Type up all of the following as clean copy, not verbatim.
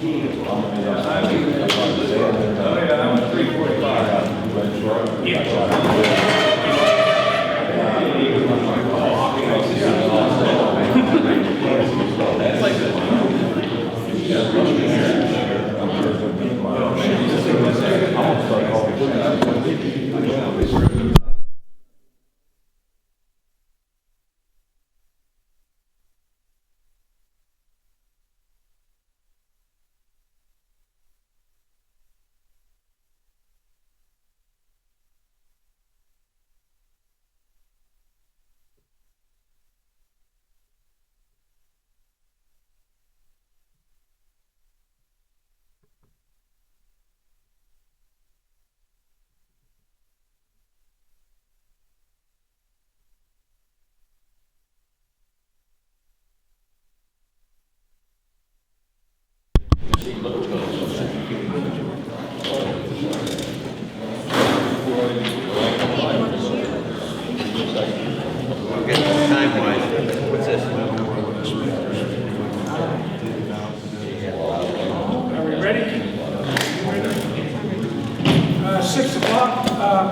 I'm 345. That's like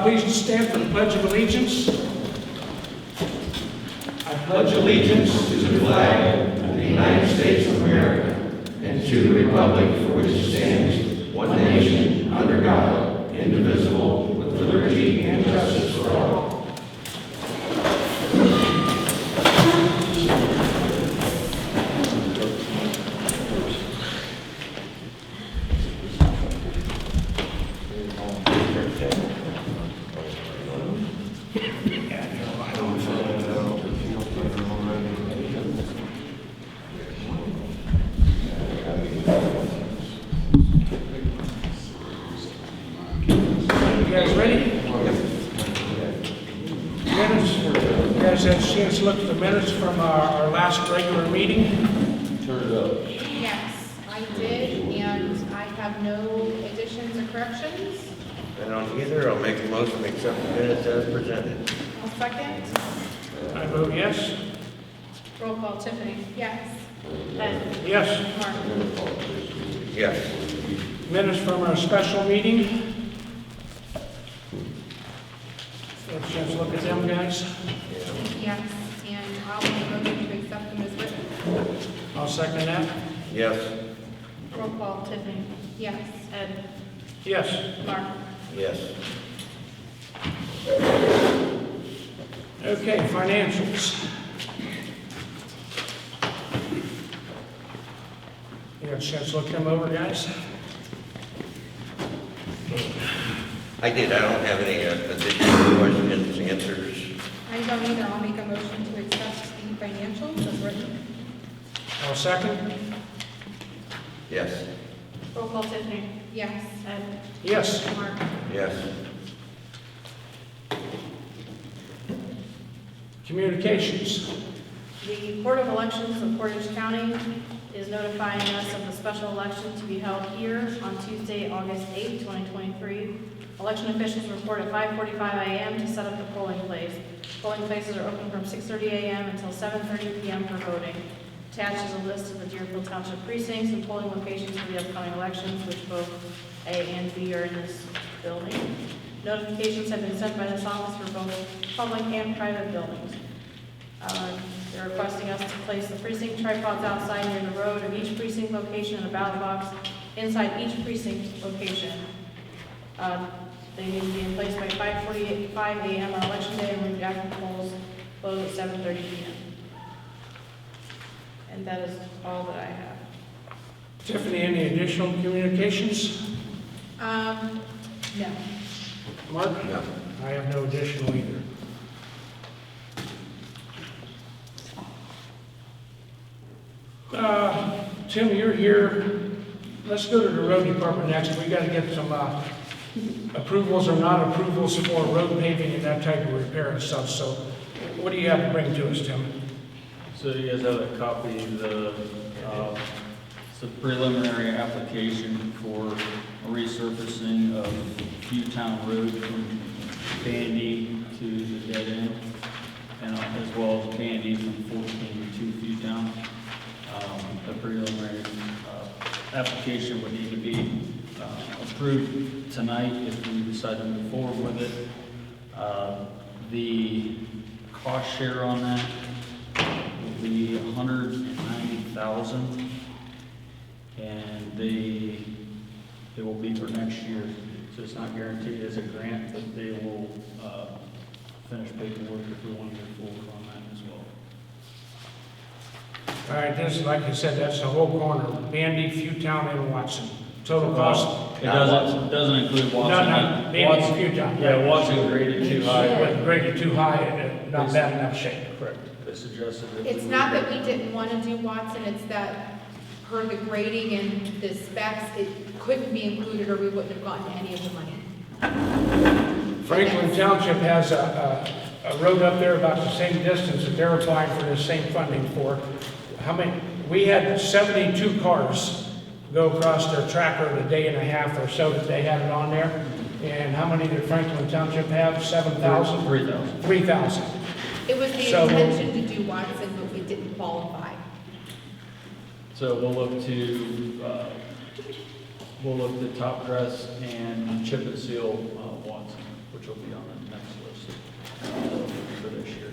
Please stand for the Pledge of Allegiance. I pledge allegiance to the flag of the United States of America and to the republic for which it stands, one nation, under God, indivisible, with liberty and justice for all. Look at the minutes from our last regular meeting. Turn it up. Yes, I did, and I have no additions or corrections. I don't either. I'll make a motion to accept the minutes as presented. I'll second. I vote yes. Roll call, Tiffany. Yes. Ed. Yes. Mark. Yes. Minutes from our special meeting. Have a chance to look at them, guys. Yes, and I'll make a motion to accept them as written. I'll second that. Yes. Roll call, Tiffany. Yes. Ed. Yes. Mark. Yes. Okay, financials. You got a chance to look them over, guys? I did. I don't have any additional questions, answers. I don't either. I'll make a motion to accept the financials as written. I'll second. Yes. Roll call, Tiffany. Yes. Ed. Yes. Mark. Yes. Communications. The Board of Elections of Portage County is notifying us of the special election to be held here on Tuesday, August 8, 2023. Election officials report at 5:45 a.m. to set up the polling place. Polling places are open from 6:30 a.m. until 7:30 p.m. for voting. Attached is a list of the Deerfield Township precincts and polling locations for the upcoming elections, which both A and B are in this building. Notifications have been sent by this office for both public and private buildings. They're requesting us to place the precinct tripods outside near the road of each precinct location and a ballot box inside each precinct location. They need to be in place by 5:45 a.m. on election day and the active polls close at 7:30 p.m. And that is all that I have. Tiffany, any additional communications? No. Mark? No. I have no additional either. Tim, you're here. Let's go to the road department next. We got to get some approvals or not approvals for road paving and that type of repair and stuff. So what do you have to bring to us, Tim? So you guys have a copy of the it's a preliminary application for resurfacing of Viewtown Road from Bandy to the dead end, and as well as Bandy from 14 to Viewtown. The preliminary application would need to be approved tonight if we decide to move forward with it. The cost share on that will be $190,000, and it will be for next year. So it's not guaranteed as a grant, but they will finish paperwork if we want to move forward on that as well. All right, this, like you said, that's the whole corner, Bandy, Fewtown, and Watson. Total cost? It doesn't include Watson. No, Bandy, Watson, Fewtown. yeah, Watson graded too high. But graded too high and not bad enough shape. Correct. They suggested that. It's not that we didn't want to do Watson, it's that per the grading and the specs, it couldn't be included or we wouldn't have gotten any of the money. Franklin Township has a road up there about the same distance that they're applying for the same funding for. How many? We had 72 cars go across their tracker in a day and a half or so that they had it on there. And how many did Franklin Township have? 7,000? 3,000. 3,000. It was the So- intention to do Watson, but we didn't qualify. So we'll look to top dress and chip and seal Watson, which will be on the next list for this year.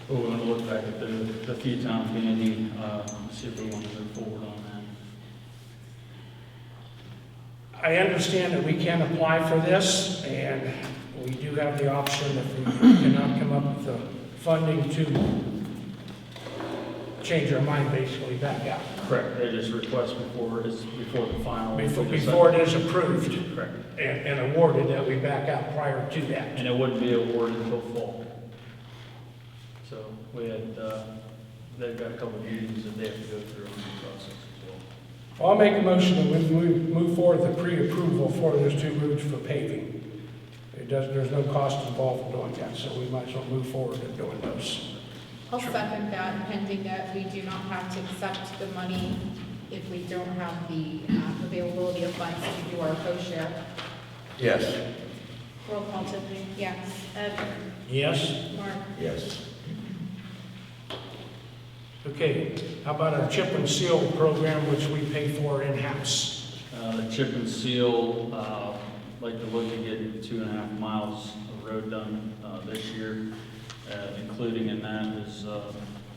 But we're going to look back at the Fewtown Bandy, see if we want to move forward on that. I understand that we can apply for this, and we do have the option if we cannot come up with the funding to change our mind, basically back out. Correct. They just request before the final. Before it is approved Correct. and awarded, that we back out prior to that. And it wouldn't be awarded until fall. So we had, they've got a couple of meetings that they have to go through on the process as well. I'll make a motion that we move forward with the pre-approval for those two routes for paving. There's no cost involved in doing that, so we might as well move forward in doing those. I'll second that, pending that we do not have to accept the money if we don't have the availability of funds to do our co-share. Yes. Roll call, Tiffany. Yes. Ed. Yes? Mark. Yes. Okay, how about our chip and seal program, which we pay for in-house? The chip and seal, like to look to get 2.5 miles of road done this year. Including in that is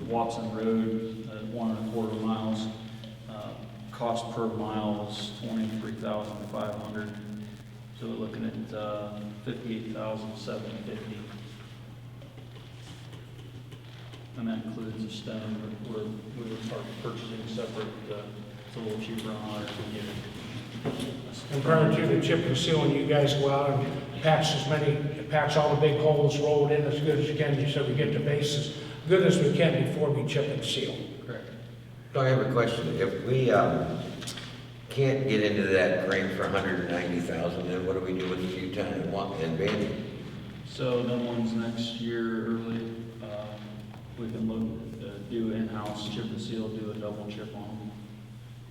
Watson Road at 1.25 miles. Cost per mile is $23,500. So we're looking at $58,750. And that includes the stone. We are purchasing separate. It's a little cheaper on our to get it. And prior to the chip and sealing, you guys go out and patch all the big holes, roll it in as good as you can, so we get the base as good as we can before we chip and seal. Correct. So I have a question. If we can't get into that grant for $190,000, then what do we do with the Fewtown and Bandy? So that one's next year early. We can look, do in-house chip and seal, do a double chip on them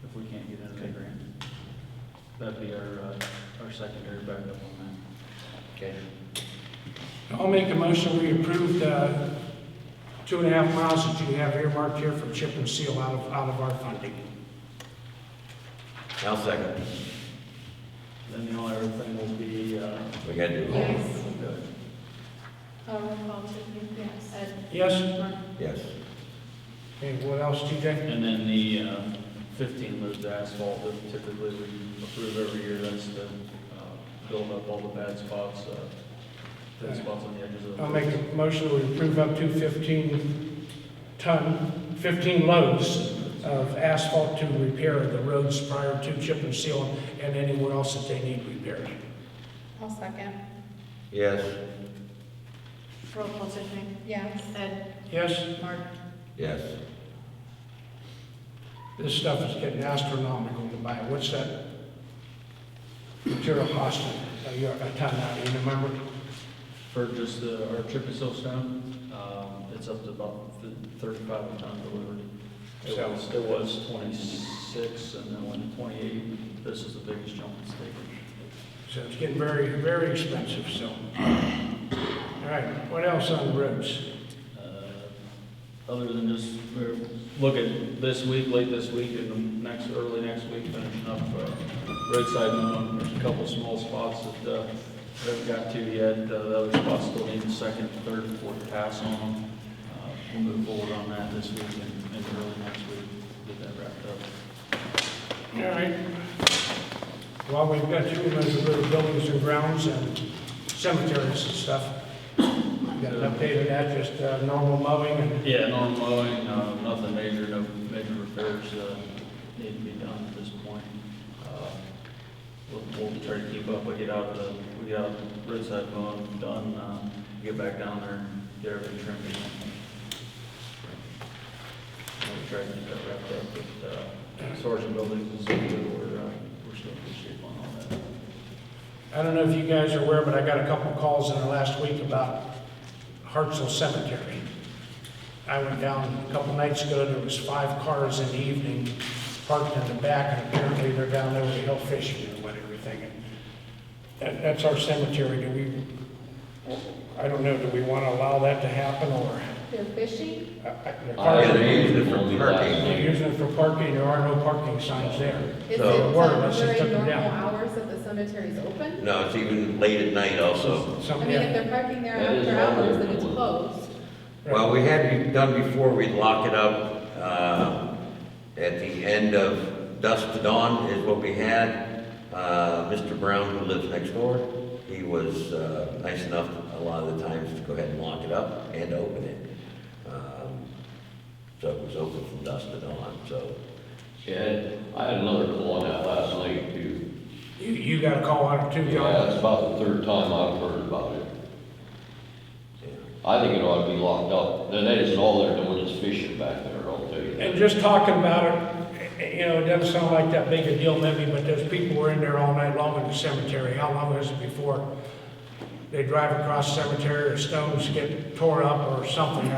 if we can't get into the grant. That'd be our secondary backup on that. Okay. I'll make a motion, we approve the 2.5 miles that you have earmarked here for chip and seal out of our funding. I'll second. Then the only other thing will be, We got to do both. Yes. Roll call, Tiffany. Yes. Ed. Yes? Mark. Yes. Okay, what else, TJ? and then the 15 loads of asphalt that typically we approve every year. That's to build up all the bad spots on the edges of the. I'll make a motion, we approve up to 15 loads of asphalt to repair the roads prior to chip and seal and anywhere else that they need repaired. I'll second. Yes. Roll call, Tiffany. Yes. Ed. Yes? Mark. Yes. This stuff is getting astronomical to buy. What's that material cost a ton now, do you remember? For just our chip and seal stone, it's up to about 35 a ton delivered. It was 26 and then went to 28. This is the biggest jump it's taken. So it's getting very, very expensive, so. All right, what else on the roads? other than just, we're looking this week, late this week, and early next week, finishing up roadside mowing. There's a couple small spots that we haven't got to yet. The other spots still need a second, third, and fourth pass on them. We'll move forward on that this week and early next week, get that wrapped up. All right. Well, we've got two of those little buildings and grounds and cemeteries and stuff. Got an update on that, just normal mowing and... Yeah, normal mowing, nothing major, no major repairs need to be done at this point. We'll try to keep up. We get out roadside mowing done, get back down there, get everything trimmed again. We'll try to get that wrapped up, but as far as the buildings, we're still in good shape on all that. I don't know if you guys are aware, but I got a couple calls in the last week about Hartsel Cemetery. I went down a couple nights ago, there was 5 cars in the evening parked in the back, and apparently they're down there with the hill fishing or whatever thing. That's our cemetery. I don't know, do we want to allow that to happen, or? They're fishing? They're using it for parking. They're using it for parking, there are no parking signs there. Is So- it Word, unless they took during them normal down. hours that the cemetery's open? No, it's even late at night also. Some- I mean, if they're parking there That is after hours, then it's wrong. closed. Well, we had done before, we'd lock it up at the end of dusk to dawn is what we had. Mr. Brown, who lives next door, he was nice enough a lot of the times to go ahead and lock it up and open it. So it was open from dusk to dawn, so. Yeah, I had another call on that last night too. You got a call on it too, Yeah, John? that's about the 3rd time I've heard about it. Yeah. I think it ought to be locked up. Then that isn't all they're doing is fishing back there, I'll tell you. And just talking about it, it doesn't sound like that big a deal maybe, but those people were in there all night long in the cemetery. How long is it before they drive across the cemetery or stones get tore up or something?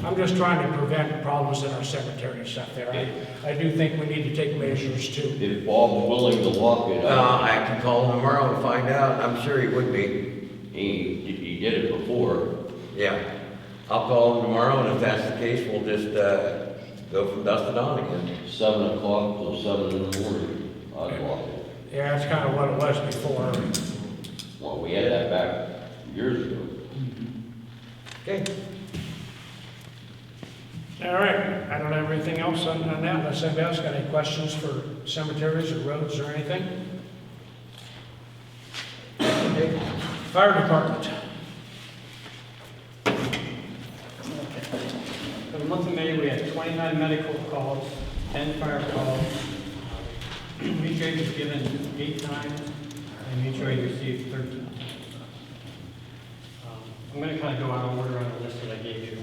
I'm just trying to prevent problems in our cemetery and stuff there. I do think we need to take measures too. If Bob's willing to lock it up, I can call him tomorrow and find out. I'm sure he would be. he did it before. Yeah. I'll call him tomorrow, and if that's the case, we'll just go from dusk to dawn again. 7 o'clock till 7 in the morning, I'd lock it. Yeah, that's kind of what it was before. Well, we had that back years ago. Okay. All right, I don't have anything else on that, unless anybody else got any questions for cemeteries or roads or anything? Okay. Fire department. For the month of May, we had 29 medical calls, 10 fire calls. Mutual aid was given 8 times, and mutual aid received 13. I'm going to kind of go out of order on the list that I gave you.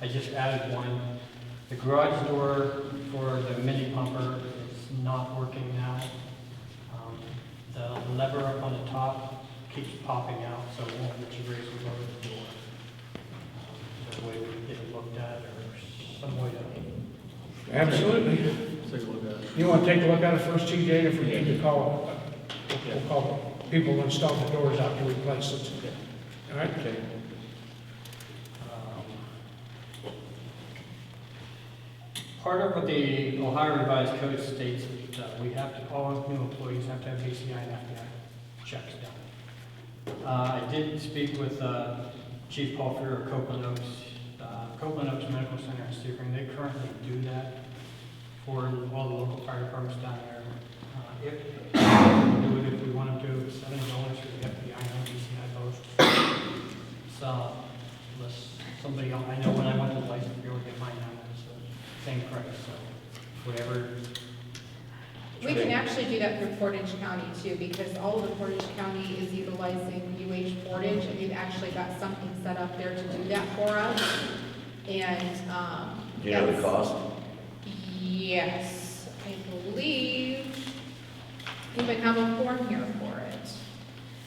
I just added one. The garage door for the mini pumper is not working now. The lever up on the top keeps popping out, so it won't let you raise or lower the door. Is there a way we can get it looked at, or some way to... Absolutely. Take a look at it. You want to take a look at it first, TJ, if we need to call, we'll call people who install the doors out to replace it. All right? Okay. Part of what the Ohio Revised Code states that we have to, all new employees have to have BCI and have to have checks done. I did speak with Chief Paul Freer of Copeland Oaks. Copeland Oaks Medical Center in Sebring, they currently do that for all the local fire departments down there. If we do it, if we want to do it, $7 for the FBI and BCI both. So, unless somebody else, I know when I went to the license bureau to get mine done, it's the same price, so whatever. We can actually do that for Portage County too, because all of the Portage County is utilizing UH Portage, and we've actually got something set up there to do that for us. And, Do you know the that's- cost? Yes, I believe we would have a form here for it,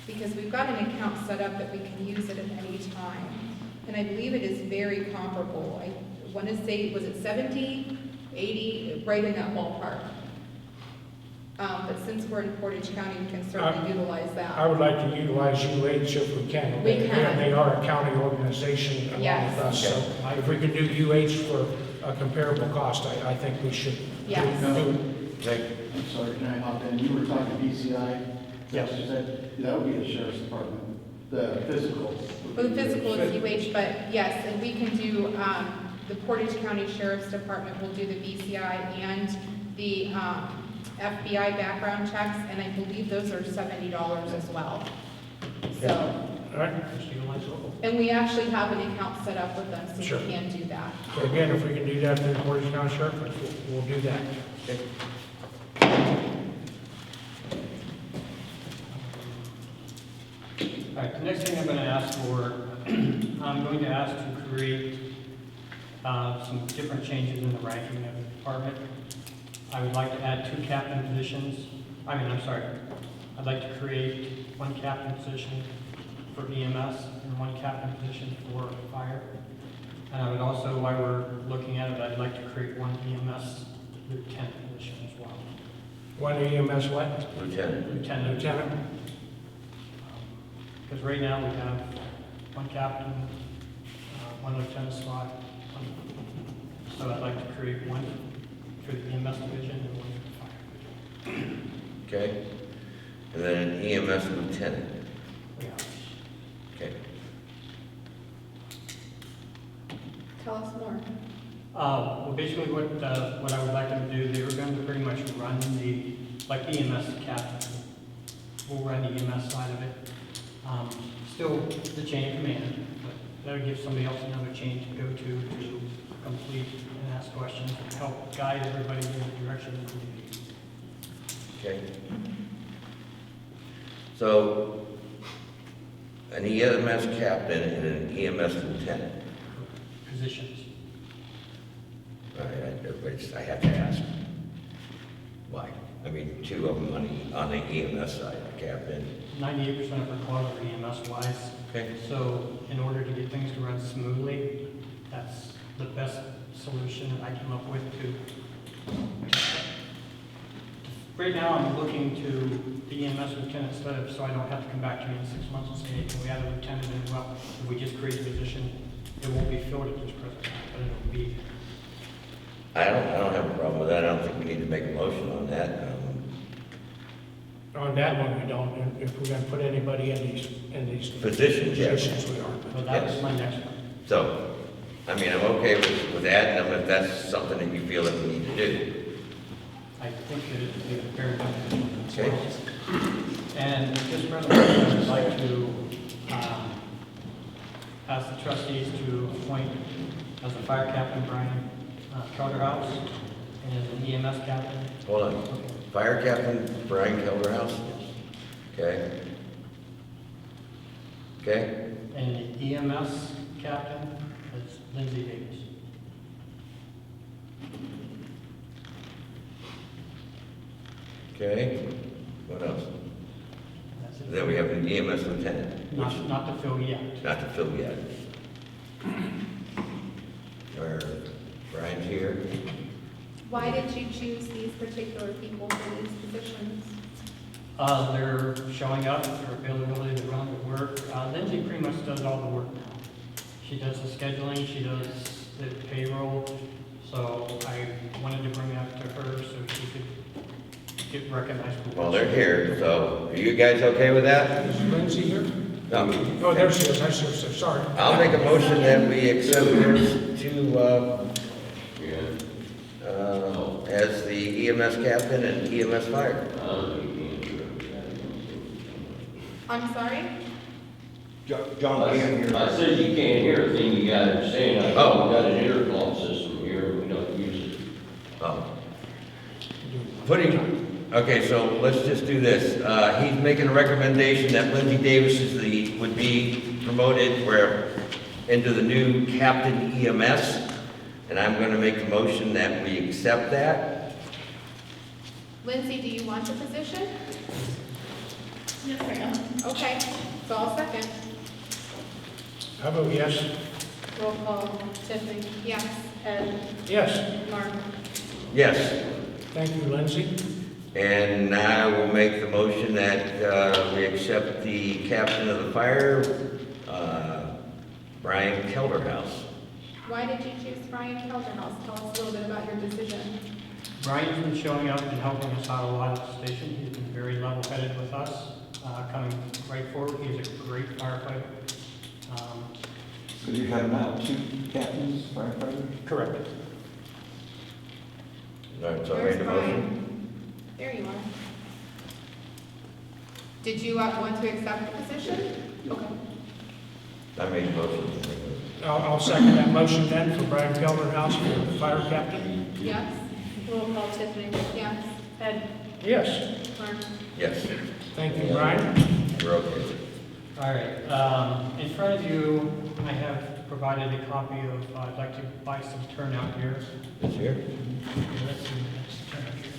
because we've got an account set up that we can use it at any time. And I believe it is very comparable. I want to say, was it 70, 80, right in that ballpark? But since we're in Portage County, we can certainly utilize I that. would like to utilize UH if we can. We can. They are a county organization along Yes. with us, so if we could do UH for a comparable cost, I think we should do Yes. do Okay. I'm sorry, can I hop in? You were talking BCI? Yes. You said, that would be the sheriff's department, the physical. Well, the physical is UH, but yes, and we can do, the Portage County Sheriff's Department will do the BCI and the FBI background checks, and I believe those are $70 as well. So, All right, Just utilize local. and we actually have an account set up with them, so Sure. we can do that. so again, if we can do that through the Portage County Sheriff, we'll do that. All right, the next thing I'm going to ask for, I'm going to ask to create some different changes in the ranking of the department. I would like to add 2 captain positions. I'd like to create 1 captain position for EMS and 1 captain position for fire. And I would also, while we're looking at it, I'd like to create 1 EMS lieutenant position as well. One EMS what? Lieutenant. Lieutenant? Because right now we have 1 captain, 1 lieutenant spot. So I'd like to create 1 for the EMS division and 1 for the fire division. Okay. And then an EMS lieutenant. Yeah. Okay. Tell us more. Well, basically what I would like them to do, they were going to pretty much run like EMS Captain. We'll run the EMS side of it. Still the chain of command, but that would give somebody else another chain to go to complete and ask questions and help guide everybody in the direction that we need. Okay. So, an EMS captain and an EMS lieutenant. Positions. All right, I have to ask. Why? I mean, 2 of them on the EMS side, the captain. 98% of our calls are EMS wise. Okay. So in order to get things to run smoothly, that's the best solution that I came up with to. Right now, I'm looking to the EMS lieutenant instead of, so I don't have to come back to you in 6 months and say, hey, can we add a lieutenant in? Well, if we just create a position, it won't be filled at this present time, but it'll be. I don't have a problem with that. I don't think we need to make a motion on that. On that one, we don't. If we're gonna put anybody in these Positions, yeah. positions, we are. But that was my next one. So, I mean, I'm okay with adding them if that's something that you feel that we need to do. I think that it would be very much. Okay. And this resolution, I'd like to ask the trustees to appoint as a fire captain Brian Kelderhouse and as an EMS captain. Hold on. Fire Captain Brian Kelderhouse? Okay. Okay? And the EMS captain is Lindsay Davis. Okay. What else? That's it. Then we have an EMS lieutenant, which Not to fill yet. not to fill yet. Or Brian's here. Why did you choose these particular people for these positions? They're showing up, their availability to run the work. Lindsay pretty much does all the work now. She does the scheduling, she does the payroll, so I wanted to bring that to her so she could get recognized. for Well, what they're she- here, so are you guys okay with that? Is Lindsay here? No. Oh, there she is. I see her. Sorry. I'll make a motion that we accept this as the EMS captain and EMS fire. I'm sorry? John, I said you can't hear a thing you guys are saying. I've got an intercom system here, we don't use it. Oh. Okay, so let's just do this. He's making a recommendation that Lindsay Davis would be promoted into the new captain EMS. And I'm going to make a motion that we accept that. Lindsay, do you want the position? Yes, ma'am. Okay, so I'll second. I vote yes. Roll call, Tiffany. Yes. Ed. Yes. Mark. Yes. Thank you, Lindsay. And now I will make the motion that we accept the captain of the fire, Brian Kelderhouse. Why did you choose Brian Kelderhouse? Tell us a little bit about your decision. Brian's been showing up and helping us out a lot at the station. He's been very level-headed with us, coming right forward. He's a great firefighter. So you have now 2 captains, firefighters? Correct. All right, so I Where's made the Brian? motion. There you are. Did you want to accept the position? Okay. I made the motion. I'll second that motion then for Brian Kelderhouse for the fire captain. Yes? Roll call Tiffany. Yes. Ed. Yes. Mark. Yes, Thank you, Brian. we're okay. All right, in front of you, I have provided a copy of, I'd like to buy some turnout gear. This here? Let's see, next turnout gear.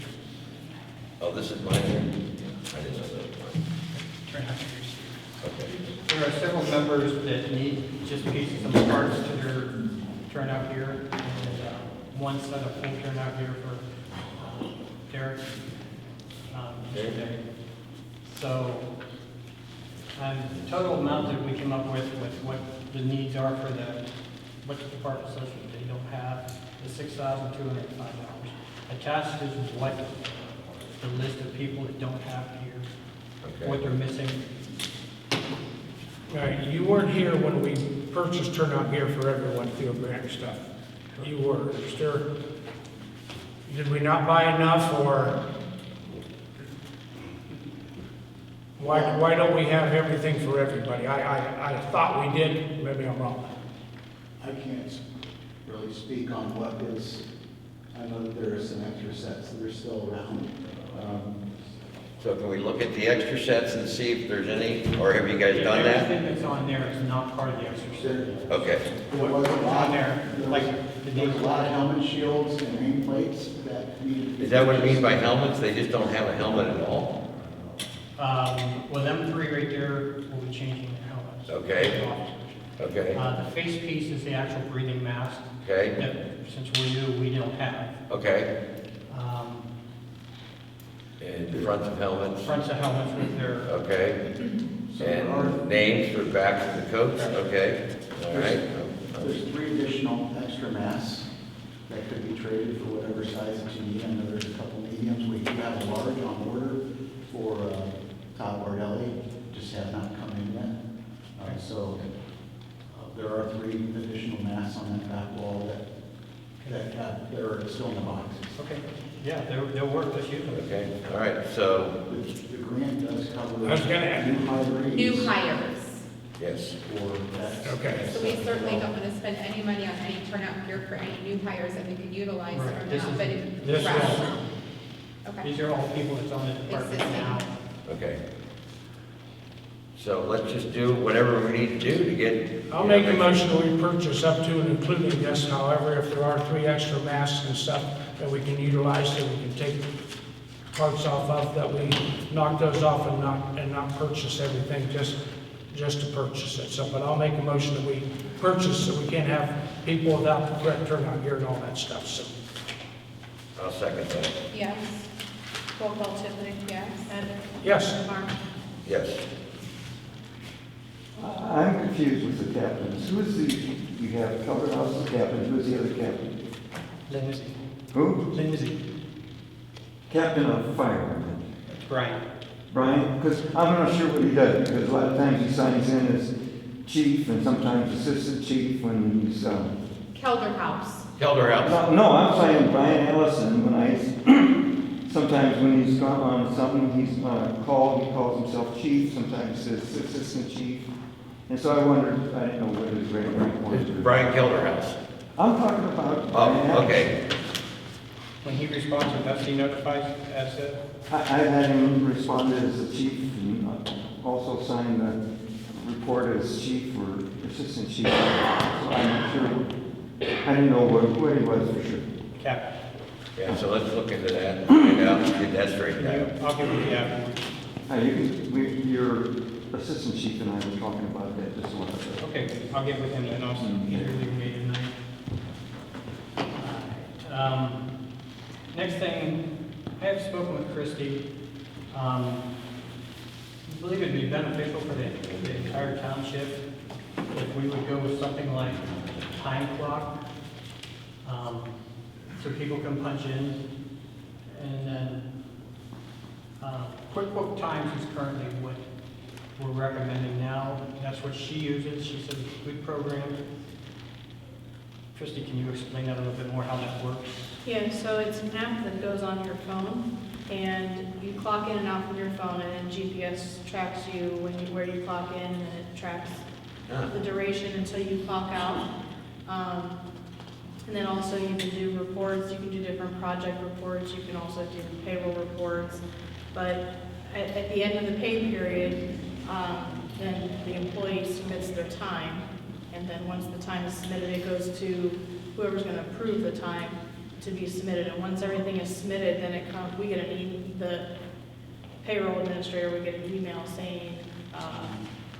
Oh, this is mine here? I didn't know that was mine. Turnout gear. Okay. There are several members that need just pieces of parts to their turnout gear, and one set of full turnout gear for Derek today. So, the total amount that we came up with what the needs are for what the department says that they don't have, is $6,205. Attached is what the list of people that don't have gear, what they're missing. All right, you weren't here when we purchased turnout gear for everyone, field grant stuff. You were. Is there, did we not buy enough, or why don't we have everything for everybody? I thought we did, maybe I'm wrong. I can't really speak on what is, I know that there are some extra sets that are still around. So can we look at the extra sets and see if there's any, or have you guys done that? Everything that's on there is not part of the extra set. Okay, There was a What's lot, on there, like the there was name a lot of helmet shields and nameplates that needed to be. is that what you mean by helmets? They just don't have a helmet at all? Well, them 3 right there will be changing their helmets. Okay. Okay, The face piece is the actual breathing mask okay, that, since we're new, we don't have. okay. Um, And the fronts of helmets? Fronts of helmets with their, Okay. So there are, And names for backs of the coats? Okay, all right. there's 3 additional extra masks that could be traded for whatever size that you need. I know there's a couple mediums. We do have a large on order for Todd Bardelli, just have not come in yet. So there are 3 additional masks on that back wall that are still in the boxes. okay, yeah, they'll work, let's use them. Okay, all right, so, The grant does cover I was gonna add- new hires. New hires. yes. For that. Okay. So we certainly don't want to spend any money on any turnout gear for any new hires that we could utilize Right, or this not, is- but it. This right. is, Okay. These are all people that's on the department Existing. now. Okay. So let's just do whatever we need to do to get. I'll make a motion that we purchase up to and including this. However, if there are 3 extra masks and stuff that we can utilize, that we can take parts off of, that we knock those off and not purchase everything just to purchase it. So, but I'll make a motion that we purchase, so we can't have people without the correct turnout gear and all that stuff, so. I'll second that. Yes. Roll call Tiffany. Yes. Ed. Yes. Mark. Yes. I'm confused with the captains. Who is the, you have Kelderhouse as the captain, who is the other captain? Lindsay. Who? Lindsay. Captain of fire. That's Brian. Brian, because I'm not sure what he does, because a lot of times he signs in as chief and sometimes assistant chief when he's, Kelderhouse. Kelderhouse. no, I'm signing Brian Ellison when I, sometimes when he's gone on something, he's called, he calls himself chief, sometimes he says assistant chief. And so I wondered, I didn't know what his rank was. It's Brian Kelderhouse. I'm talking about Brian Oh, Ellison. okay. When he responds with us, he notifies as a, I've had him respond as the chief and also sign the report as chief or assistant chief. So I'm not sure, I didn't know what he was for sure. captain. Yeah, so let's look into that, find out, get that straightened out. I'll give you the afterwards. Your assistant chief and I were talking about that just a while ago. Okay, I'll get with him and also either leave me tonight. Next thing, I have spoken with Christie. I believe it'd be beneficial for the entire township if we would go with something like time clock, so people can punch in. And then QuickBooks Times is currently what we're recommending now. That's what she uses. She says it's a good program. Christie, can you explain that a little bit more, how that works? Yeah, so it's an app that goes on your phone, and you clock in and out from your phone, and then GPS tracks you where you clock in, and it tracks the duration until you clock out. And then also you can do reports, you can do different project reports, you can also do payroll reports. But at the end of the pay period, then the employee submits their time. And then once the time is submitted, it goes to whoever's going to approve the time to be submitted. And once everything is submitted, then it comes, we get the payroll administrator, we get an email saying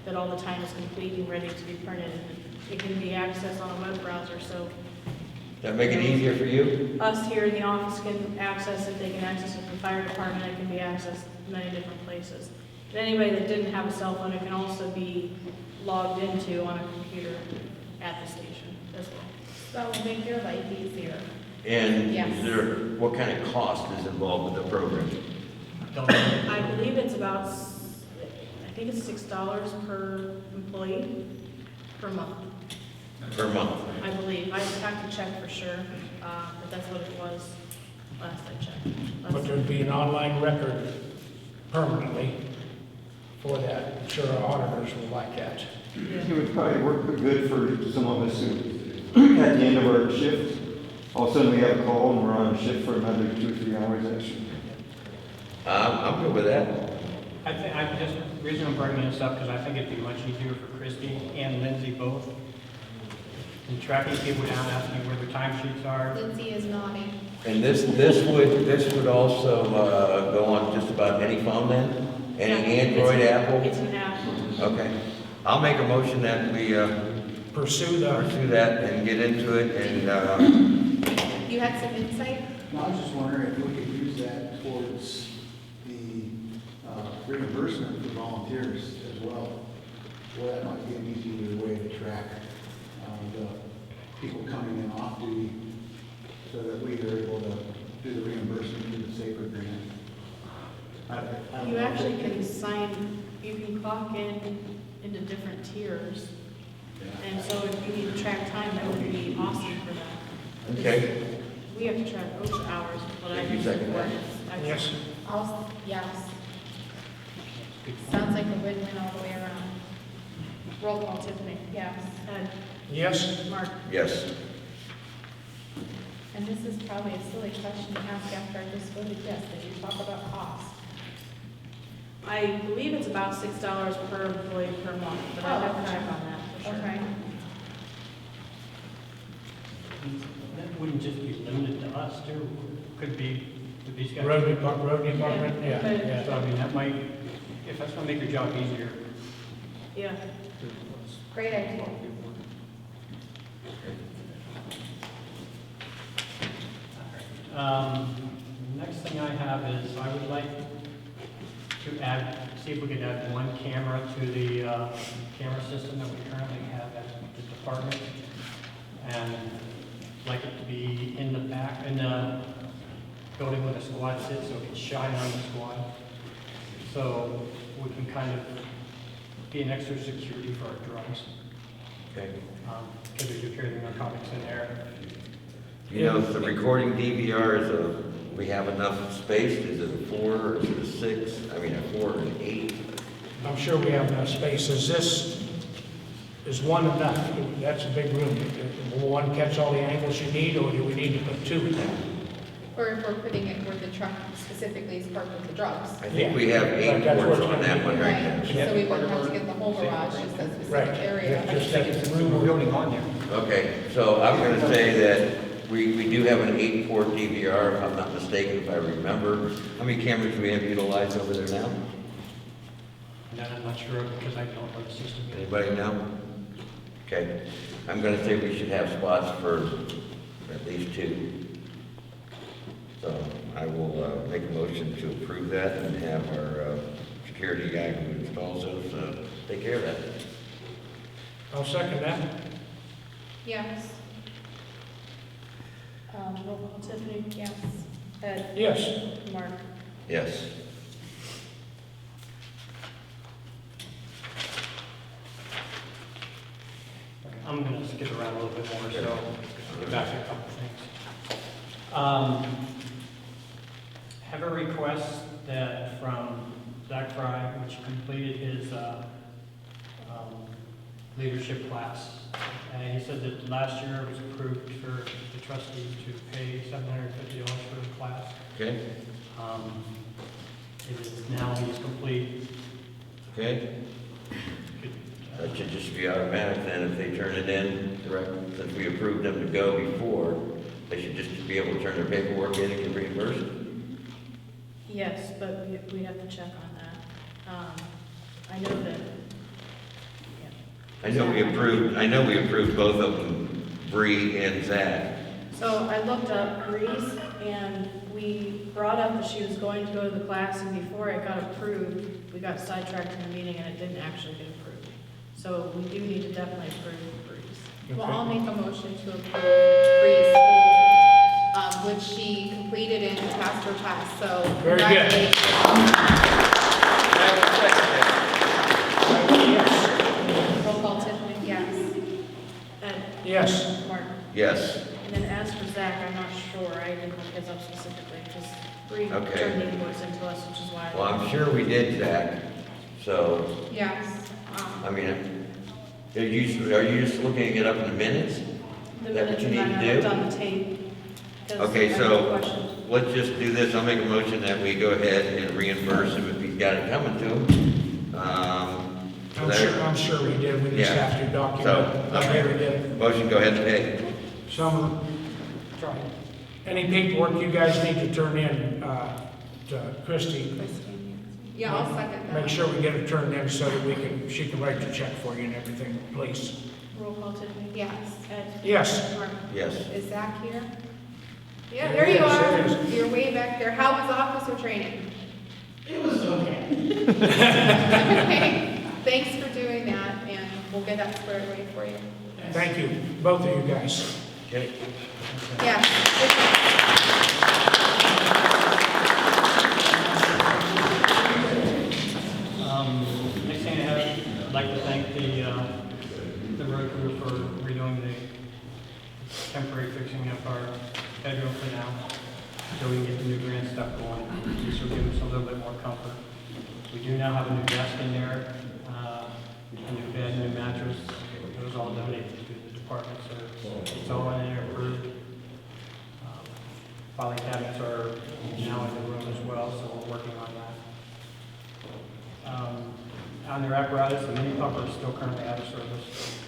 that all the time is complete and ready to be printed. And it can be accessed on a web browser, so That make it easier for you? us here in the office can access it, they can access it from the fire department, it can be accessed many different places. And anybody that didn't have a cell phone, it can also be logged into on a computer at the station as well. So it'll make your life easier. And Yes. is there, what kind of cost is involved with the program? Don't know. I believe it's about, I think it's $6 per employee per month, Per month? I believe. I have to check for sure, but that's what it was last I checked. But there'd be an online record permanently for that. I'm sure our auditors will like that. It would probably work good for some of us who, at the end of our shift, all of a sudden we have a call and we're on shift for another 2 or 3 hours actually. I'm good with that. I think, the reason I'm bringing this up, because I think it'd be much easier for Christie and Lindsay both, in tracking people down, asking where their timesheets are. Lindsay is nodding. And this would also go on just about any phone then? Any Android, Apple? It's an app. Okay. I'll make a motion that we Pursue the, pursue that and get into it and, You had some insight? No, I was just wondering if we could use that towards the reimbursement for volunteers as well. Well, that might be an easier way to track the people coming in off duty so that we are able to do the reimbursement through the SAFER grant. I don't You know. actually can sign, you can clock in into different tiers. Yeah. And so if you need to track time, that would be awesome for that. okay. We have to track OSHA hours, but I Thank you, think second it's that. actually- yes, Yes. Sounds like a win-win all the way around. Roll call, Tiffany. Yes. Ed. yes, Mark. Yes. And this is probably a silly question to ask after I just voted yes. Did you talk about cost? I believe it's about $6 per employee per month, but I'll have to check on that for sure. Okay. That wouldn't just be limited to us, too. Could be to these guys. road department, yeah, Yeah. yeah. So, I mean, that might, if that's gonna make your job easier. Yeah. Great idea. Next thing I have is I would like to add, see if we could add one camera to the camera system that we currently have at the department. And like it to be in the back, in the building where the squad sits, so it can shine on the squad. So we can kind of be an extra security for our drums. Okay. Because we do carry the narcotics in there. You know, the recording DVR is we have enough space? Is it a 4 or is it a 6? I mean, a 4 or an 8? I'm sure we have enough space. Is one enough? That's a big room. Will one catch all the angles you need, or do we need to put 2 in there? Or if we're putting it where the truck specifically is parked with the drugs. I think we have 8 Right, that's ports what on it's that gonna one be. right Right, there. so we wouldn't have to get the whole garage, just that Right, specific area. just that room. building on there. Okay, so I'm going to say that we do have an 8-port DVR, if I'm not mistaken, if I remember. How many cameras do we have utilized over there now? That I'm not sure of because I don't know the system. Anybody know? Okay, I'm going to say we should have spots for at least 2. So I will make a motion to approve that and have our security guy who installs those take care of that. I'll second that. Yes. Roll call, Tiffany? Yes. Ed? Yes. Mark? Yes. I'm gonna skip around a little bit more, so get back to a couple of things. Have a request that from Zach Freyn, which completed his leadership class. And he said that last year it was approved for the trustees to pay $750 for the class. Okay. It is now he's complete. Okay. That should just be automatic then if they turn it in, correct? Since we approved them to go before, they should just be able to turn their paperwork in and get reimbursed? Yes, but we have to check on that. I know that, yeah. I know we approved both of them, Bree and Zach. So I looked up Bree's, and we brought up that she was going to go to the class, and before it got approved, we got sidetracked in the meeting, and it didn't actually get approved. So we do need to definitely approve Bree's. Well, I'll make a motion to approve Bree's, which she completed and passed her class, so. Very good. congratulations. Yes. Roll call, Tiffany, yes. Ed? Yes. Mark? Yes. And then as for Zach, I'm not sure, I didn't look his up specifically, because Bree Okay. turned the invoice into us, which is why. Well, I'm sure we did, Zach. So, Yes. I mean, are you just looking it up in the minutes? The Is that what minutes you and need I to haven't do? done the tape. 'cause Okay, I have so questions. let's just do this. I'll make a motion that we go ahead and reimburse him if he's got it coming to him. I'm sure we did. We just Yeah. have to document. So, Okay, we did. Motion, go ahead and pay. Some, any paperwork you guys need to turn in, to Christie, Yeah, I'll second that. make sure we get it turned in so that she can write the check for you and everything, please. Roll call, Tiffany? Yes. Ed? Yes. Mark? Yes. Is Zach here? Yeah, It there you is, are. it is. You're way back there. How was officer training? It was okay. Okay, thanks for doing that, and we'll get that squared away for you. Thank you, both of you guys. Okay. Yes. Next thing I have, I'd like to thank the road crew for redoing the temporary fixing up our bedroom for now, so we can get the new grand stuff going. This will give us a little bit more comfort. We do now have a new desk in there, a new bed, new mattress. It was all donated to the department, so it's all in there approved. Filing cabinets are now in the room as well, so we're working on that. On their apparatus, the mini pumper is still currently out of service.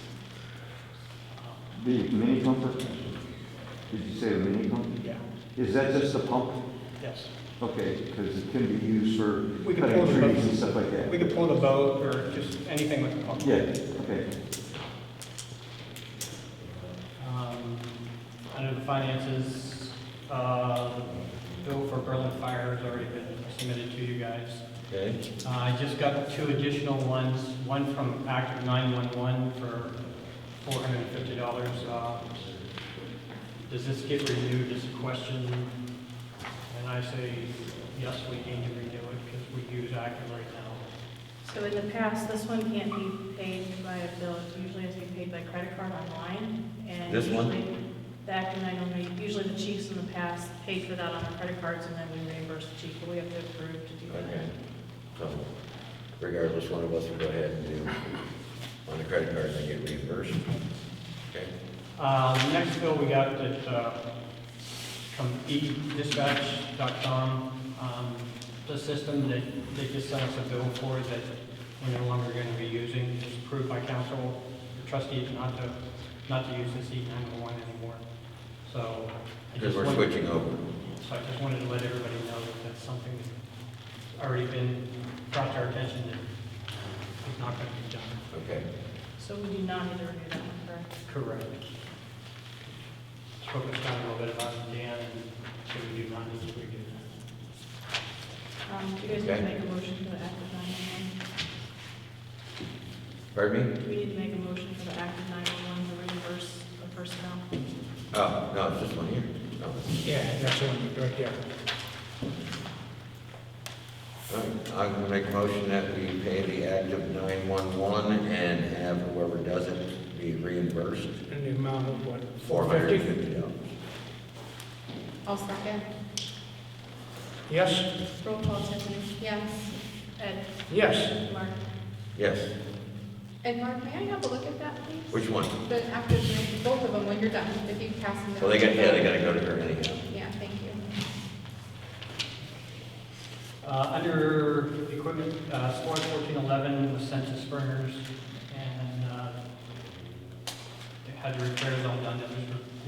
The mini pumper? Did you say a mini pump? Yeah. Is that just a pump? Yes. Okay, because it can be used for We can cutting pull the trees boat. and stuff like that. We could pull the boat or just anything with the pump. Yeah, okay. Under the finances, the bill for Berlin Fire has already been submitted to you guys. Okay. I just got 2 additional ones, one from Active 911 for $450. Does this get renewed is a question, and I say, yes, we need to renew it because we use Active right now. So in the past, this one can't be paid by a bill, it usually has to be paid by credit card online, and This one? usually, the Active 911, usually the chiefs in the past paid for that on their credit cards, and then we reimburse the chief, but we have to approve to do Okay. that. So regardless, one of us will go ahead and do on the credit card and then get reimbursed. Okay. The next bill we got that from eDispatch.com, the system that they just sent us a bill for that we're no longer going to be using. It's approved by council, the trustees not to use this E911 anymore. So I Because just we're wanted- switching over. So I just wanted to let everybody know that that's something that's already been brought to our attention that is not going to be done. Okay. So we do not need to renew that one, correct? Correct. Spoke with Scott a little bit about it, Dan, and so we do not need to redo that. You guys need to make a motion for the active 911. Pardon me? Do we need to make a motion for the active 911 to reimburse the personnel? Oh, no, it's this one here. No. Yeah, that's the one right there. All right, I'm gonna make a motion that we pay the active 911 and have whoever does it be reimbursed In the amount of what, $450? $450. I'll second. Yes? Roll call, Tiffany. Yes. Ed. Yes. Mark. Yes. And Mark, may I have a look at that, please? Which one? The after, both of them, when you're done, if you pass them. Well, they gotta go to her anyhow. Yeah, thank you. Under equipment, Sport 1411, the census burners, and they had the repairs all done, that was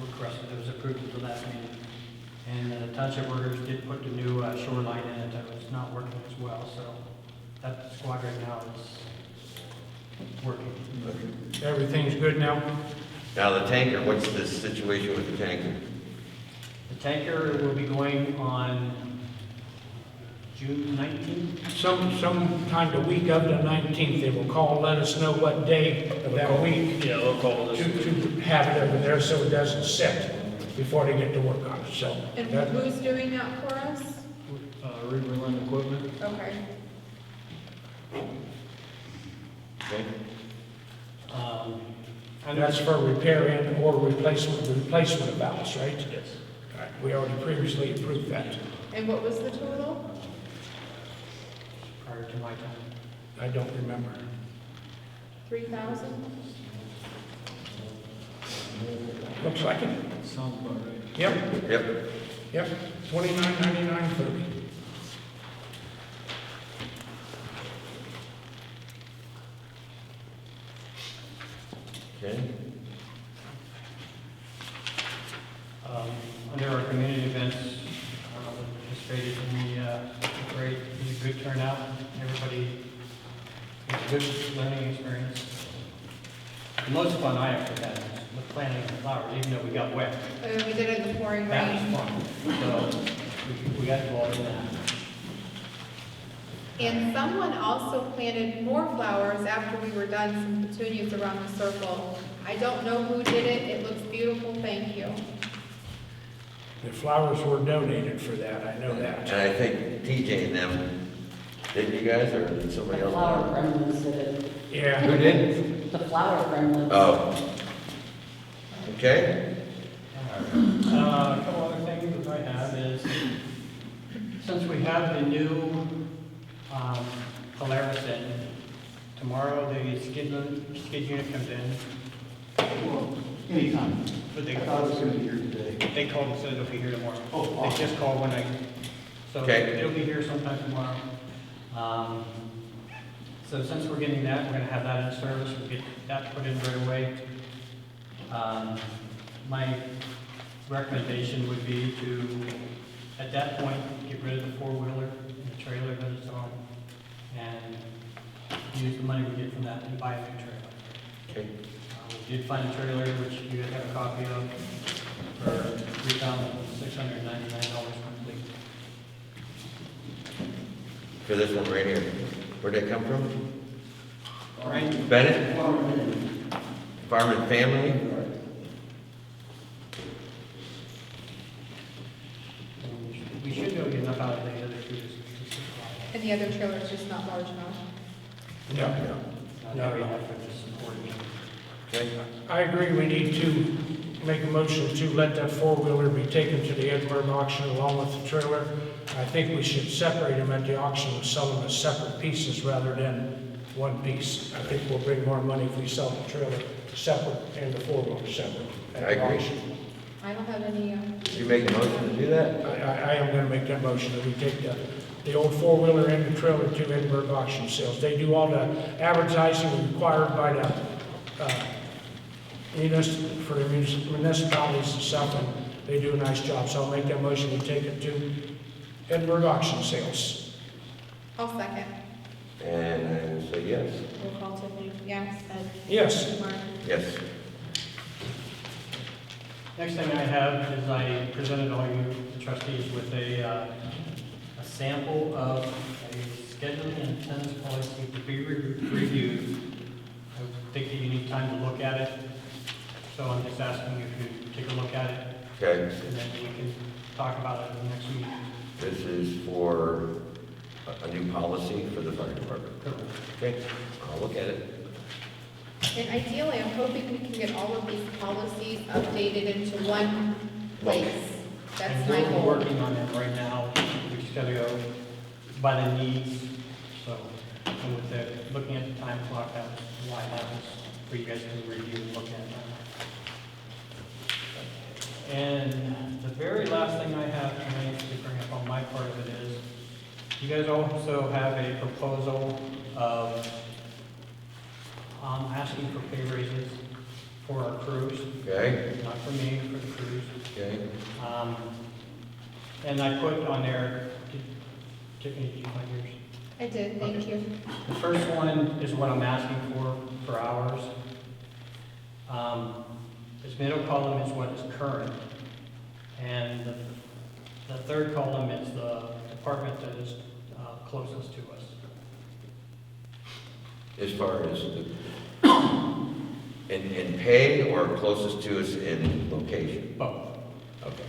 requested, it was approved at the last meeting. And the township workers did put the new shoreline in it, that was not working as well, so that squad right now is working. Everything's good now? Now, the tanker, what's the situation with the tanker? The tanker will be going on June 19th. Sometime the week of the 19th, they will call, let us know what day of that week Yeah, they'll call to this. have it over there so it doesn't sit before they get to work on it, so. And that- who's doing that for us? Reberlin Equipment. Okay. Okay. Under- That's for repair and or replacement of valves, right? Yes. All right, we already previously approved that. And what was the total? Prior to my time. I don't remember. 3,000? Looks like it. Sounds about right. Yep, Yep. yep, 29.99.30. Okay. Under our community events, participated in the parade, it was a good turnout, everybody, it was a good learning experience. The most fun I ever had was planting the flowers, even though we got wet. We did it in the pouring That rain. was fun, so we got involved in that. And someone also planted more flowers after we were done, some petunias around the circle. I don't know who did it, it looks beautiful, thank you. The flowers were donated for that, I know And that. I think TJ and them, did you guys or did somebody The else? flower gremlins did it. Yeah, Who did? The flower gremlins. Oh. Okay. A couple other things that I have is, since we have the new Polaris in, tomorrow the skid unit comes in, Well, anytime. but I thought it was gonna be here today. they called and said it'll be here tomorrow. Oh, They awesome. just called when so Okay. it'll be here sometime tomorrow. So since we're getting that, we're gonna have that in service, we'll get that put in right away. My recommendation would be to, at that point, get rid of the four-wheeler and the trailer that it's on, and use the money we get from that and buy a new trailer. Okay. We did find a trailer, which you guys have a copy of, for $3,699 complete. For this one right here. Where'd that come from? Right? Bennett? Farm and Family? We should be able to get enough out of the other two to supply. And the other trailer's just not large enough. yeah. Not heavy enough for just supporting. Okay. I agree, we need to make a motion to let that four-wheeler be taken to the Edinburg auction along with the trailer. I think we should separate them at the auction and sell them as separate pieces rather than one piece. I think we'll bring more money if we sell the trailer separate and the four-wheeler separate at I the agree. auction. I don't have any, Did you make a motion to do that? I am gonna make that motion that we take the old four-wheeler and the trailer to Edinburg auction sales. They do all the advertising required by the, for the municipalities and stuff, and they do a nice job. So I'll make that motion to take it to Edinburg auction sales. I'll second. And I will say yes. Roll call, Tiffany. Yes. Ed. Yes. Mark. Yes. Next thing I have is I presented all you trustees with a sample of a scheduling and attendance policy to be reviewed. I think that you need time to look at it, so I'm just asking if you take a look at it, Okay, and then we can talk about it in the next meeting. this is for a new policy for the fire department. Okay, I'll look at it. And ideally, I'm hoping we can get all of these policies updated into one place. That's And my we're goal. working on it right now. We just gotta go by the needs. So, and with the, looking at the time clock, that's why that was, for you guys to review and look at that. And the very last thing I have tonight to bring up on my part of it is, you guys also have a proposal of asking for pay raises for our crews, Okay, not for me, for the crews. okay. And I put on there, Tiffany, did you find yours? I did, thank you. The first one is what I'm asking for hours. This middle column is what is current. And the third column is the department that is closest to us. As far as in pay or closest to us in location? Both. Okay.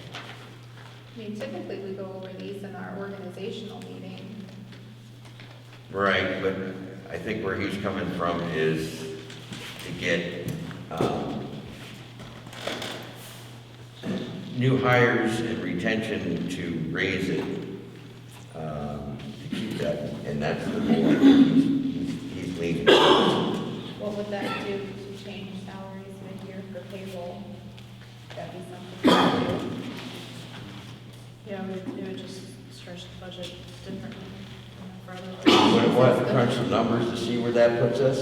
I mean, typically, we go over these in our organizational meeting. Right, but I think where he's coming from is to get new hires and retention to raise it, to keep that, and that's the more he's leaning. What would that do to change salaries mid-year for payroll? That'd be something to do. Yeah, it would just stretch the budget differently, further. We'll have to crunch some numbers to see where that puts us,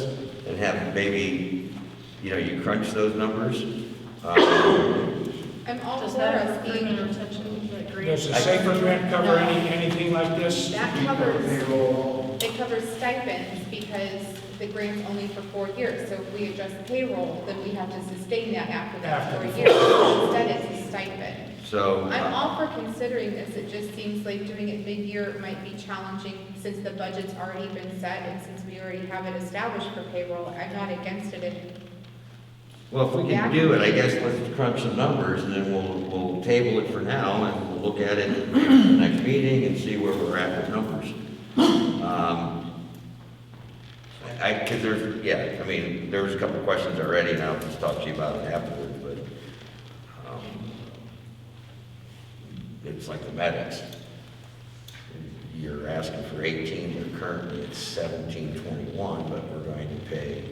and have maybe, you crunch those numbers. I'm all Does for that us recruitment being, and retention, like, grade? Does the safer grant cover anything like this? that covers, it covers stipends because the grant's only for 4 years. So if we adjust payroll, then we have to sustain that after that After 4 the years. Instead, it's a stipend. So, I'm all for considering this. It just seems like doing it mid-year might be challenging since the budget's already been set and since we already have it established for payroll. I'm not against it. well, if we can do it, I guess let's crunch some numbers, and then we'll table it for now, and we'll look at it at the next meeting and see where we're at with numbers. Because there was a couple of questions already, and I'll just talk to you about it afterwards, but it's like the medics. You're asking for 18, but currently it's 1721, but we're going to pay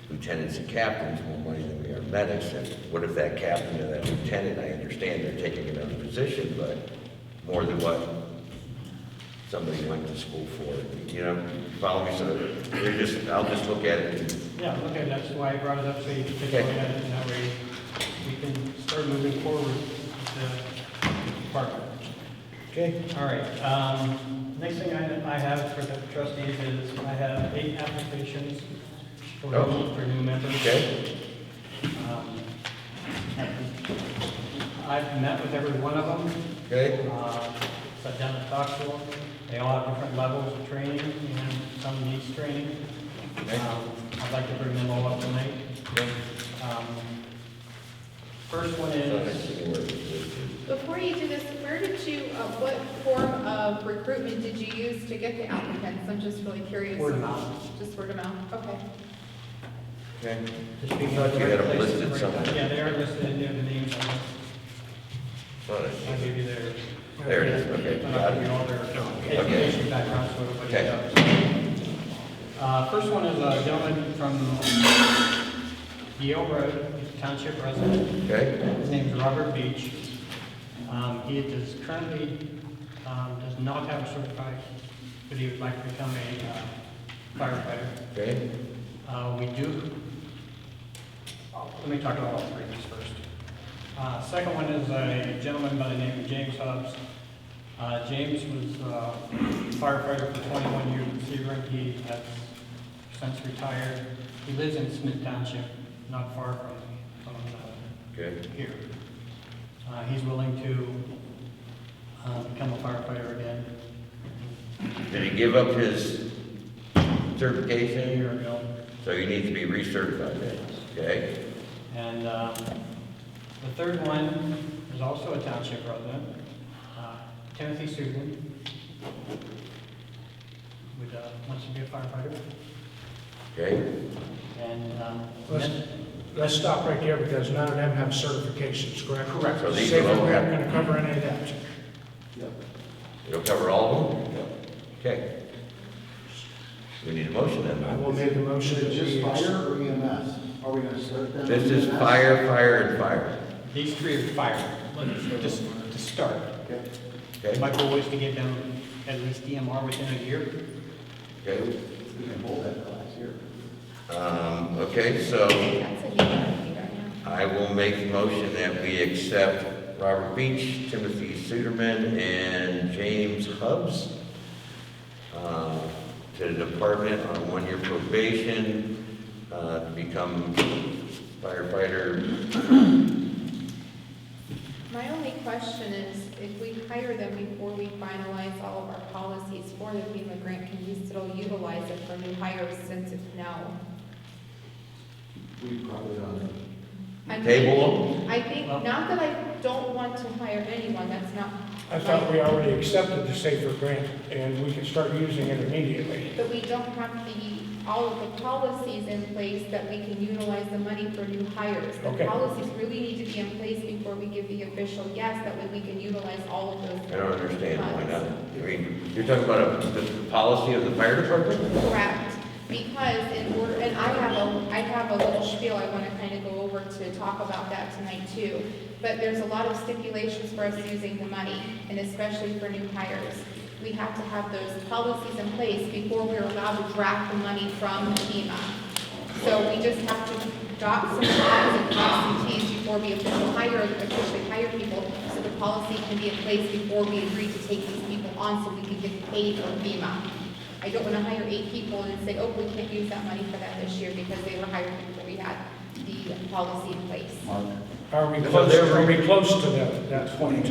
lieutenants and captains more money than we are medics. And what if that captain or that lieutenant, I understand they're taking another position, but more than what somebody went to school for, follow me? So I'll just look at it. And, Yeah, okay, that's why I brought it up, so you can take a look at it, and that way we can start moving forward with the department. okay. All right, next thing I have for the trustees is I have 8 applications for new members. Okay. I've met with every one of them, Okay. sat down and talked to them. They all have different levels of training, and some needs training. Okay. I'd like to bring them all up tonight. First one is, Before you do this, where did you, what form of recruitment did you use to get the applicants? I'm just really curious. word of mouth. Just word of mouth, okay. Okay. Just being Thought you had them right place at the listed right somewhere. time. Yeah, they are listed in there, the names on it. I'll give you their. There it is, okay, I'm got not it. giving you all their Okay. education background, so everybody Okay. knows. First one is a gentleman from Yale Road, he's a township resident. Okay. His name is Robert Beach. He is currently, does not have a certified, but he would like to become a firefighter. Okay. We do, let me talk about all 3 of these first. Second one is a gentleman by the name of James Hubbs. James was a firefighter for 21 years in Sebring. He has since retired. He lives in Smith Township, not far from Okay. here. He's willing to become a firefighter again. Did he give up his certification? Here we go. So he needs to be recertified then, okay? And the third one is also a township resident, Timothy Susan. Wants to be a firefighter. Okay, And Let's stop right there because none of them have certifications, correct? Correct. So these Say are all we're not have- gonna cover any of that. it'll cover all of them? Okay. We need a motion then. I will make a motion Is that it just we, fire or EMS? Are we gonna start them? This with is EMS? fire, and fire. these three are fire, just to start. Okay. Okay, My goal is to get them at least DMR within a year. okay. We can hold that class here. Okay, so That's a new one right now. I will make the motion that we accept Robert Beach, Timothy Suderman, and James Hubbs to the department on a one-year probation to become firefighter. My only question is, if we hire them before we finalize all of our policies for the FEMA grant, can we still utilize it for new hires since it's now? We probably ought to. I think- Table I think, not that I don't want to hire anyone, that's not. I thought we already accepted the safer grant and we can start using it immediately. But we don't have all of the policies in place that we can utilize the money for new hires. The Okay. policies really need to be in place before we give the official yes, that way we can utilize all of those. I don't understand why funds. not. I mean, you're talking about the policy of the fire department? Correct, because in order, and I have a little spiel I want to kind of go over to talk about that tonight too. But there's a lot of stipulations for us using the money, and especially for new hires. We have to have those policies in place before we're allowed to draft the money from FEMA. So we just have to dot some I's and cross some T's before we officially hire people, so the policy can be in place before we agree to take these people on, so we can get paid from FEMA. I don't want to hire 8 people and say, oh, we can't use that money for that this year because they were hired before we had the policy in place. Mark, Are we So close, they're- are we close to that point?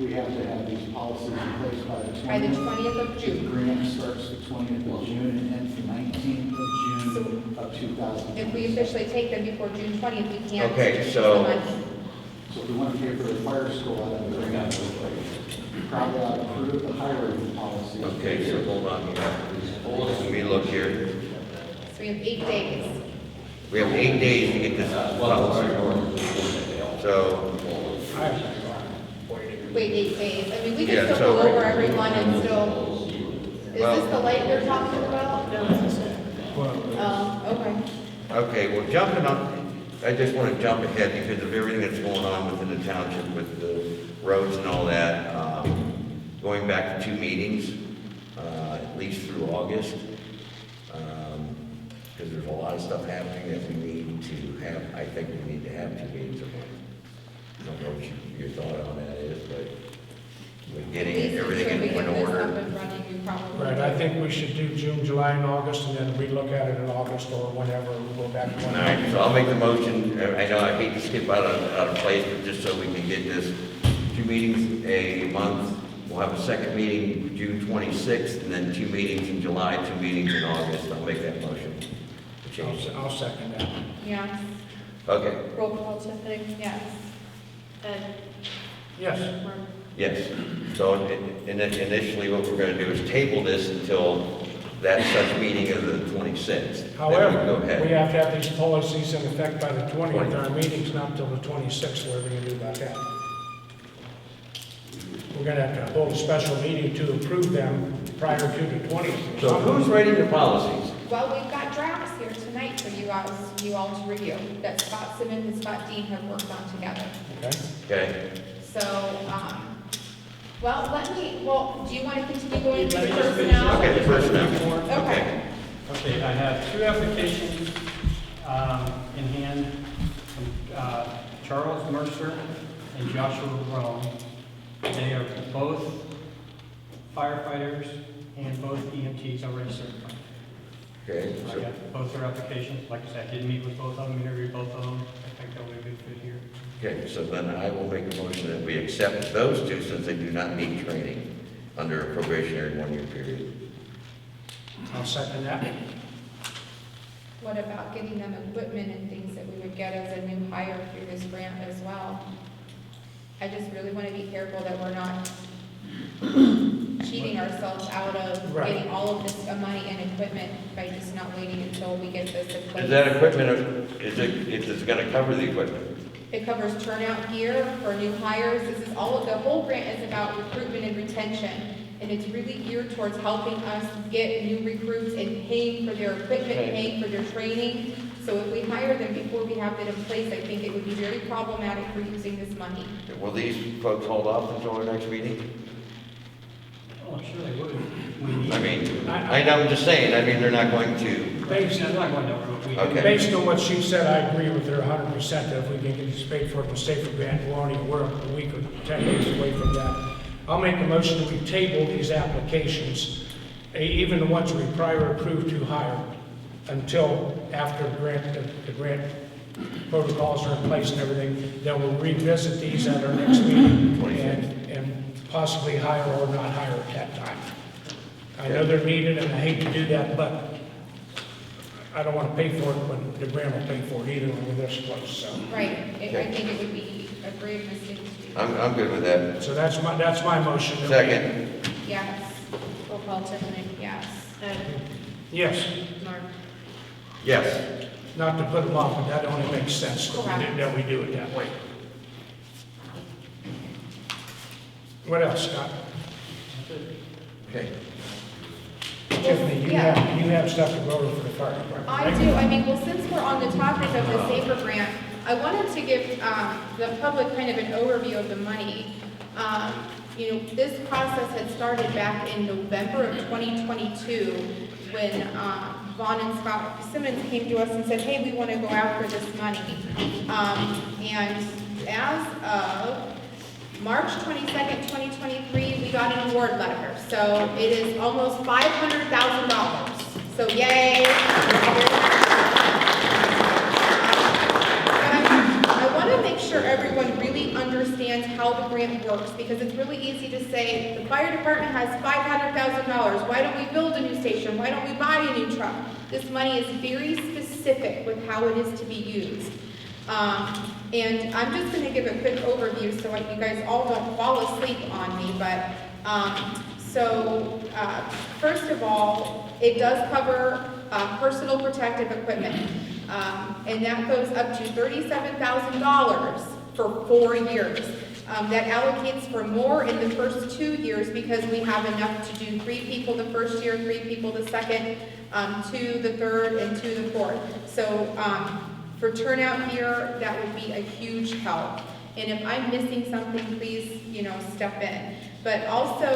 we have to have these policies in place by the 20th. By the 20th of The June. grant starts the 20th of June and ends the 19th of June of 2000. If we officially take them before June 20th, we can't. Okay, use so- the money. So if we want to pay for the fire school out of the grant, we probably ought to approve the hiring policy. Okay, so hold on here. Let me look here. So we have 8 days. We have 8 days to get this policy. So, Wait, 8 days. I mean, we Yeah, can still so- go over everyone and still, is this the light they're talking about? No, it's just- Oh, okay. okay, well, jumping on, I just want to jump ahead because of everything that's going on within the township with the roads and all that. Going back to 2 meetings, at least through August. Because there's a lot of stuff happening that we need to have, I think we need to have 2 meetings a month. I don't know what your thought on that is, but with getting At least everything until we in get one this order. up and running, we probably. Right, I think we should do June, July, and August, and then we look at it in August or whenever, we'll go back to All one. right, so I'll make the motion. I know I hate to skip out of place, but just so we can get this 2 meetings a month. We'll have a second meeting June 26th, and then 2 meetings in July, 2 meetings in August. I'll make that motion to change it. I'll second that. Yes. Okay, Roll call, Tiffany? Yes. Ed, Yes, Mark, yes. So initially, what we're going to do is table this until that such meeting of the 26th. Then we can go however, ahead. we have to have these policies in effect by the 20th, our meeting's not till the 26th, what are we gonna do about that? We're gonna have to hold a special meeting to approve them prior to the 20th. So who's writing the policies? Well, we've got drafts here tonight for you all to review, that Scott Simmons and Scott Dean have worked on together. Okay, Okay, So, do you want to continue going into Let the me just finish personnel? Okay, the personnel. Okay. Okay, I have 2 applications in hand from Charles Mercer and Joshua Rome. They are both firefighters and both EMTs already certified. okay. I So got both their applications. Like I said, I did meet with both of them, interviewed both of them. I think they'll be a good fit here. Okay, so then I will make a motion that we accept those 2 since they do not need training. under a probationary 1-year period. I'll second that. What about getting them equipment and things that we would get as a new hire through this grant as well? I just really want to be careful that we're not cheating ourselves out of Right. getting all of this money and equipment by just not waiting until we get this in place. Is that equipment, is it gonna cover the equipment? It covers turnout gear for new hires. This is all of, the whole grant is about recruitment and retention. And it's really geared towards helping us get new recruits and paying for their equipment, paying for their training. So if we hire them before we have that in place, I think it would be very problematic for using this money. Will these folks hold off until our next meeting? Oh, I'm sure they would. We need. I mean, I know, I'm just saying, I mean, they're not going to, Based, I'm not going to, we. Okay. based on what she said, I agree with her 100%, that if we can get this paid for, the safer grant, we're a week or 10 days away from that. I'll make a motion that we table these applications, even the ones we prior approved to hire, until after the grant protocols are in place and everything. Then we'll revisit these at our next meeting and possibly hire or not hire at that time. I know they're needed, and I hate to do that, but I don't want to pay for it when the grant will pay for it either when we're this close, so. Right. I think it would be a grave mistake to do. I'm good with that. So that's my motion. Second. Yes, Roll call, Tiffany. yes. Ed. Yes, Mark. Yes. not to put them off, but that only makes sense Correct. that we do it that way. What else, Scott? Okay. Tiffany, you Yeah. have stuff to go over for the fire department, I right? do. I mean, well, since we're on the topic of the SAFER grant, I wanted to give the public kind of an overview of the money. You know, this process had started back in November of 2022 when Vaughn and Scott Simmons came to us and said, hey, we want to go after this money. And as of March 22nd, 2023, we got an award letter. So it is almost $500,000. So yay. I want to make sure everyone really understands how the grant works, because it's really easy to say, the fire department has $500,000. Why don't we build a new station? Why don't we buy a new truck? This money is very specific with how it is to be used. And I'm just going to give a quick overview so you guys all don't fall asleep on me. But first of all, it does cover personal protective equipment. And that goes up to $37,000 for 4 years. That allocates for more in the first 2 years because we have enough to do 3 people the first year, 3 people the second, 2 the third, and 2 the fourth. So for turnout gear, that would be a huge help. And if I'm missing something, please, step in. But also,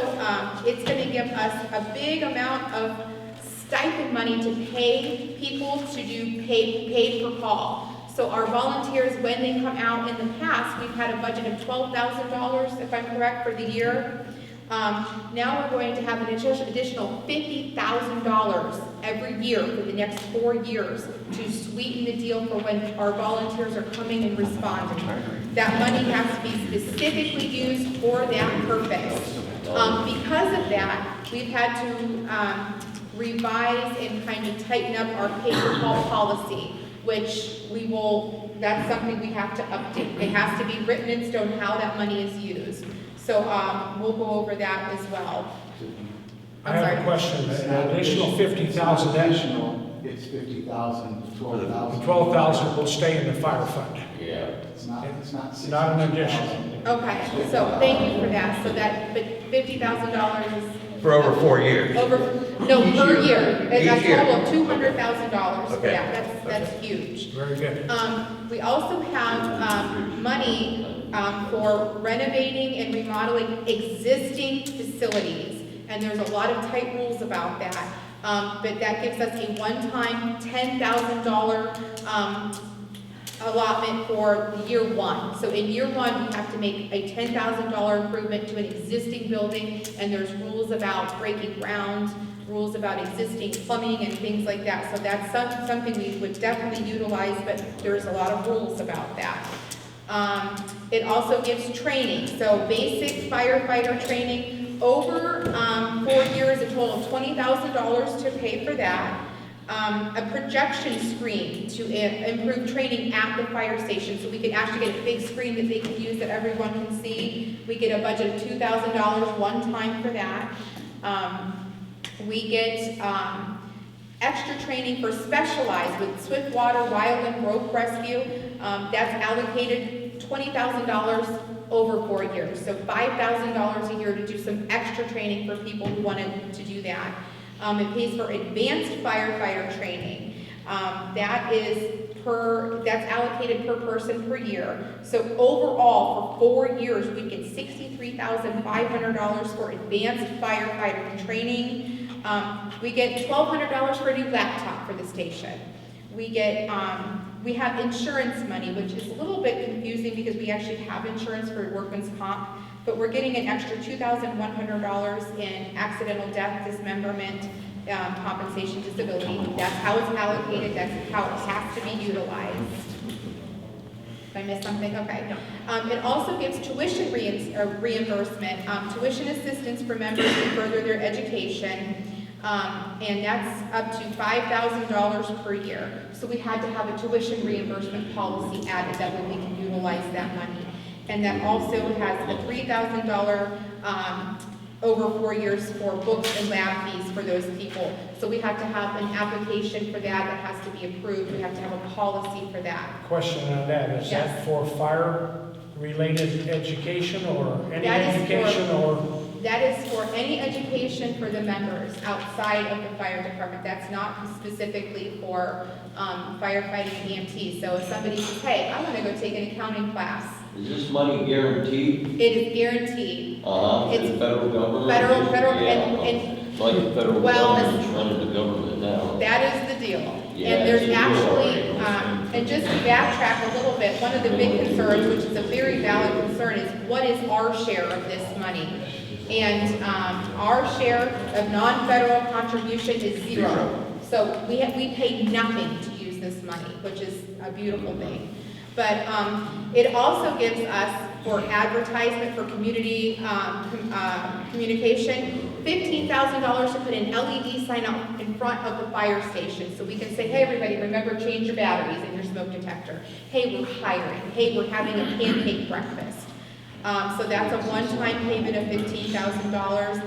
it's going to give us a big amount of stipend money to pay people to do paid per call. So our volunteers, when they come out in the past, we've had a budget of $12,000, if I'm correct, for the year. Now we're going to have an additional $50,000 every year for the next 4 years to sweeten the deal for when our volunteers are coming and responding. That money has to be specifically used for that purpose. Because of that, we've had to revise and kind of tighten up our pay-per-call policy, which that's something we have to update. It has to be written in stone how that money is used. So we'll go over that as well. I have a question. An additional 50,000, that Additional, it's 50,000, 12,000. 12,000 will stay in the fire fund. It's not Not an addition. 600,000. Okay, so thank you for that. So but $50,000 is For over 4 years. per year. And Each a year. total of $200,000 for Okay. that. That's huge. Very good. We also have money for renovating and remodeling existing facilities. And there's a lot of tight rules about that. But that gives us a one-time $10,000 allotment for year 1. So in year 1, we have to make a $10,000 improvement to an existing building, and there's rules about breaking ground, rules about existing plumbing and things like that. So that's something we would definitely utilize, but there's a lot of rules about that. It also gives training, so basic firefighter training over 4 years, a total of $20,000 to pay for that. A projection screen to improve training at the fire station, so we can actually get a big screen that they can use that everyone can see. We get a budget of $2,000 one time for that. We get extra training for specialized with Swiftwater, Wildland, rope rescue. That's allocated $20,000 over 4 years, so $5,000 a year to do some extra training for people who wanted to do that. It pays for advanced firefighter training. That's allocated per person per year. So overall, for 4 years, we get $63,500 for advanced firefighter training. We get $1,200 for a new laptop for the station. We have insurance money, which is a little bit confusing because we actually have insurance for workman's comp, but we're getting an extra $2,100 in accidental death, dismemberment, compensation, disability. That's how it's allocated, that's how it has to be utilized. Did I miss something? Okay. It also gives tuition reimbursement, tuition assistance for members to further their education. And that's up to $5,000 per year. So we had to have a tuition reimbursement policy added, that way we can utilize that money. And that also has a $3,000 over 4 years for books and lab fees for those people. So we have to have an application for that has to be approved. We have to have a policy for that. Question on that, is Yes. that for fire-related education or any That is education or? That is for any education for the members outside of the fire department. That's not specifically for firefighting and EMT. So if somebody says, hey, I want to go take an accounting class, Is this money guaranteed? it is guaranteed. It's It's the federal government? federal, Yeah, and like the federal well, government's running the government now. that is the deal. Yeah, And there's it's a deal. actually, and just to backtrack a little bit, one of the big concerns, which is a very valid concern, is what is our share of this money? And our share of non-federal contribution is zero. So we pay nothing to use this money, which is a beautiful thing. But it also gives us, for advertisement, for community communication, $15,000 to put an LED sign out in front of the fire station. So we can say, hey, everybody, remember, change your batteries in your smoke detector. Hey, we're hiring. Hey, we're having a pancake breakfast. So that's a one-time payment of $15,000.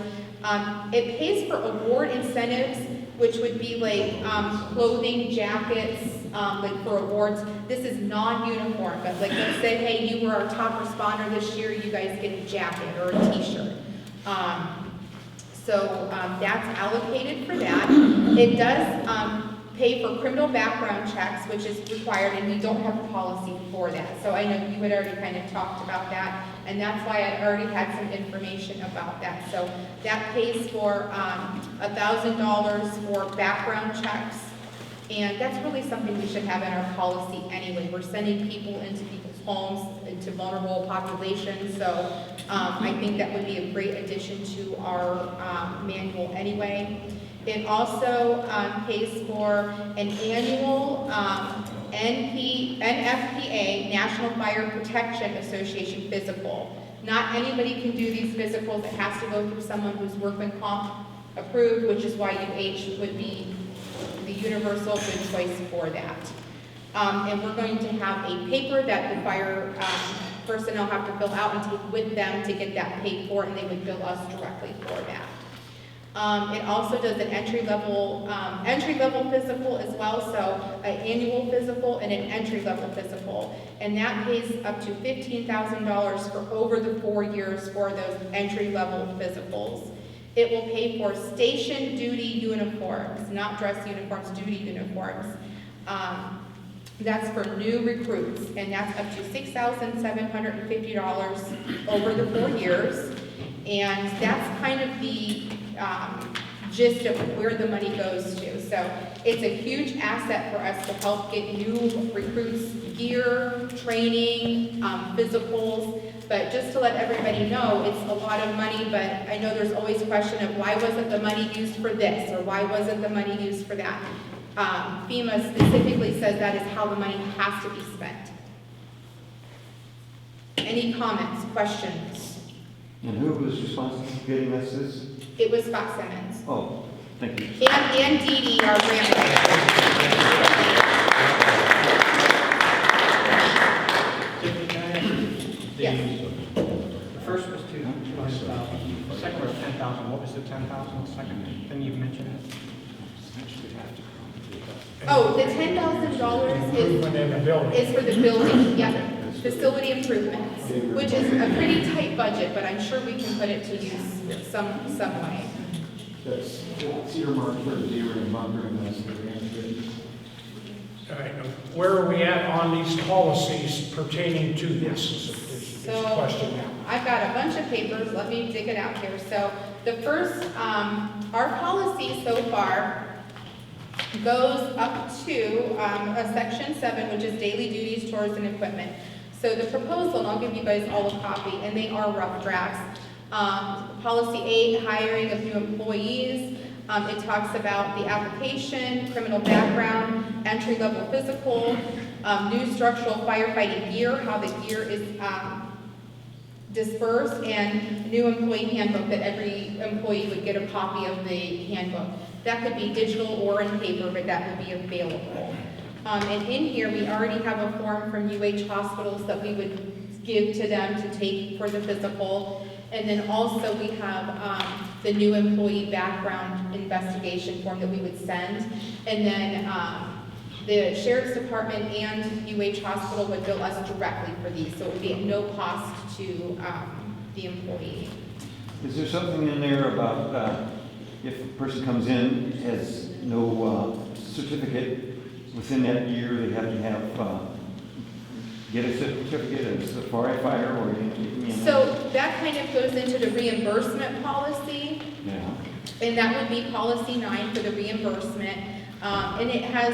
It pays for award incentives, which would be like clothing, jackets, like for awards. This is non-uniform, but like let's say, hey, you were our top responder this year, you guys get a jacket or a t-shirt. So that's allocated for that. It does pay for criminal background checks, which is required, and we don't have a policy for that. So I know you had already kind of talked about that, and that's why I already had some information about that. So that pays for $1,000 for background checks, and that's really something we should have in our policy anyway. We're sending people into people's homes, into vulnerable populations, so I think that would be a great addition to our manual anyway. It also pays for an annual NFPA, National Fire Protection Association physical. Not anybody can do these physicals. It has to go through someone who's workman comp approved, which is why UH would be the universal good choice for that. And we're going to have a paper that the fire personnel have to fill out and take with them to get that paid for, and they would bill us directly for that. It also does an entry-level physical as well, so an annual physical and an entry-level physical. And that pays up to $15,000 for over the 4 years for those entry-level physicals. It will pay for station duty uniforms, not dress uniforms, duty uniforms. That's for new recruits, and that's up to $6,750 over the 4 years. And that's kind of the gist of where the money goes to. So it's a huge asset for us to help get new recruits gear, training, physicals. But just to let everybody know, it's a lot of money, but I know there's always a question of why wasn't the money used for this, or why wasn't the money used for that? FEMA specifically says that is how the money has to be spent. Any comments, questions? And who was responsible for getting us this? It was Scott Simmons. Oh, thank you. And Dee Dee, our grant writer. Tiffany, can I ask you, Yes. the first was 200,000, the second was 10,000. What was the 10,000 second thing you mentioned? Oh, the $10,000 Improvement in the building. is for the building, yeah, facility improvements, which is a pretty tight budget, but I'm sure we can put it to use some way. That's Cedar Mark for the deer and bunker, and that's the ranch. All right, now, where are we at on these policies pertaining to this? Is the question now. I've got a bunch of papers, let me dig it out here. So the first, our policy so far goes up to a section 7, which is daily duties, chores, and equipment. So the proposal, and I'll give you guys all a copy, and they are rough drafts. Policy 8, hiring of new employees. It talks about the application, criminal background, entry-level physical, new structural firefighting gear, how the gear is dispersed, and new employee handbook that every employee would get a copy of the handbook. That could be digital or in paper, but that would be available. And in here, we already have a form from UH hospitals that we would give to them to take for the physical. And then also we have the new employee background investigation form that we would send. And then the Sheriff's Department and UH Hospital would bill us directly for these, so it would be at no cost to the employee. Is there something in there about if a person comes in, has no certificate, within that year they have to have, get a certificate as a firefighter or EMS? So that kind of goes into the reimbursement policy, Yeah. and that would be policy 9 for the reimbursement. And it has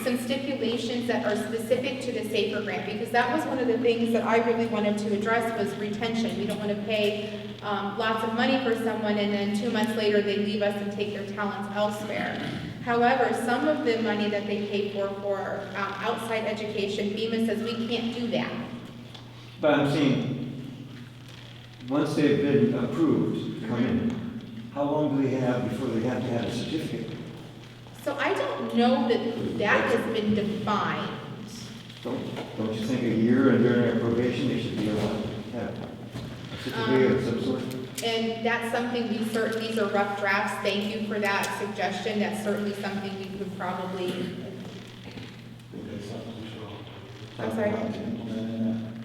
some stipulations that are specific to the SAFER grant, because that was one of the things that I really wanted to address was retention. We don't want to pay lots of money for someone and then 2 months later they leave us and take their talents elsewhere. However, some of the money that they pay for outside education, FEMA says we can't do that. But I'm saying, once they've been approved to come in, how long do they have before they have to have a certificate? So I don't know that that has been defined. Don't you think a year and during their probation, they should be allowed to have a certificate of some sort? And that's something these are rough drafts. Thank you for that suggestion. That's certainly something we could probably, I'm sorry?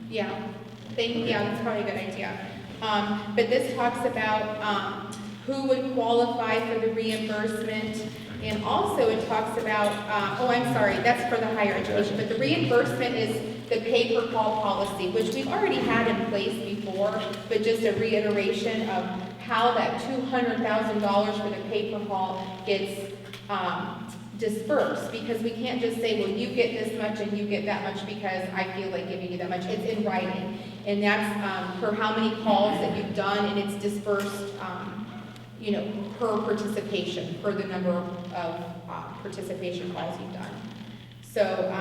Yeah, that's probably a good idea. But this talks about who would qualify for the reimbursement. And also it talks about, that's for the higher education, but the reimbursement is the pay-per-call policy, which we've already had in place before, but just a reiteration of how that $200,000 for the pay-per-call gets dispersed, because we can't just say, well, you get this much and you get that much because I feel like giving you that much. It's in writing, and that's for how many calls that you've done, and it's dispersed per participation, for the number of participation calls you've done. So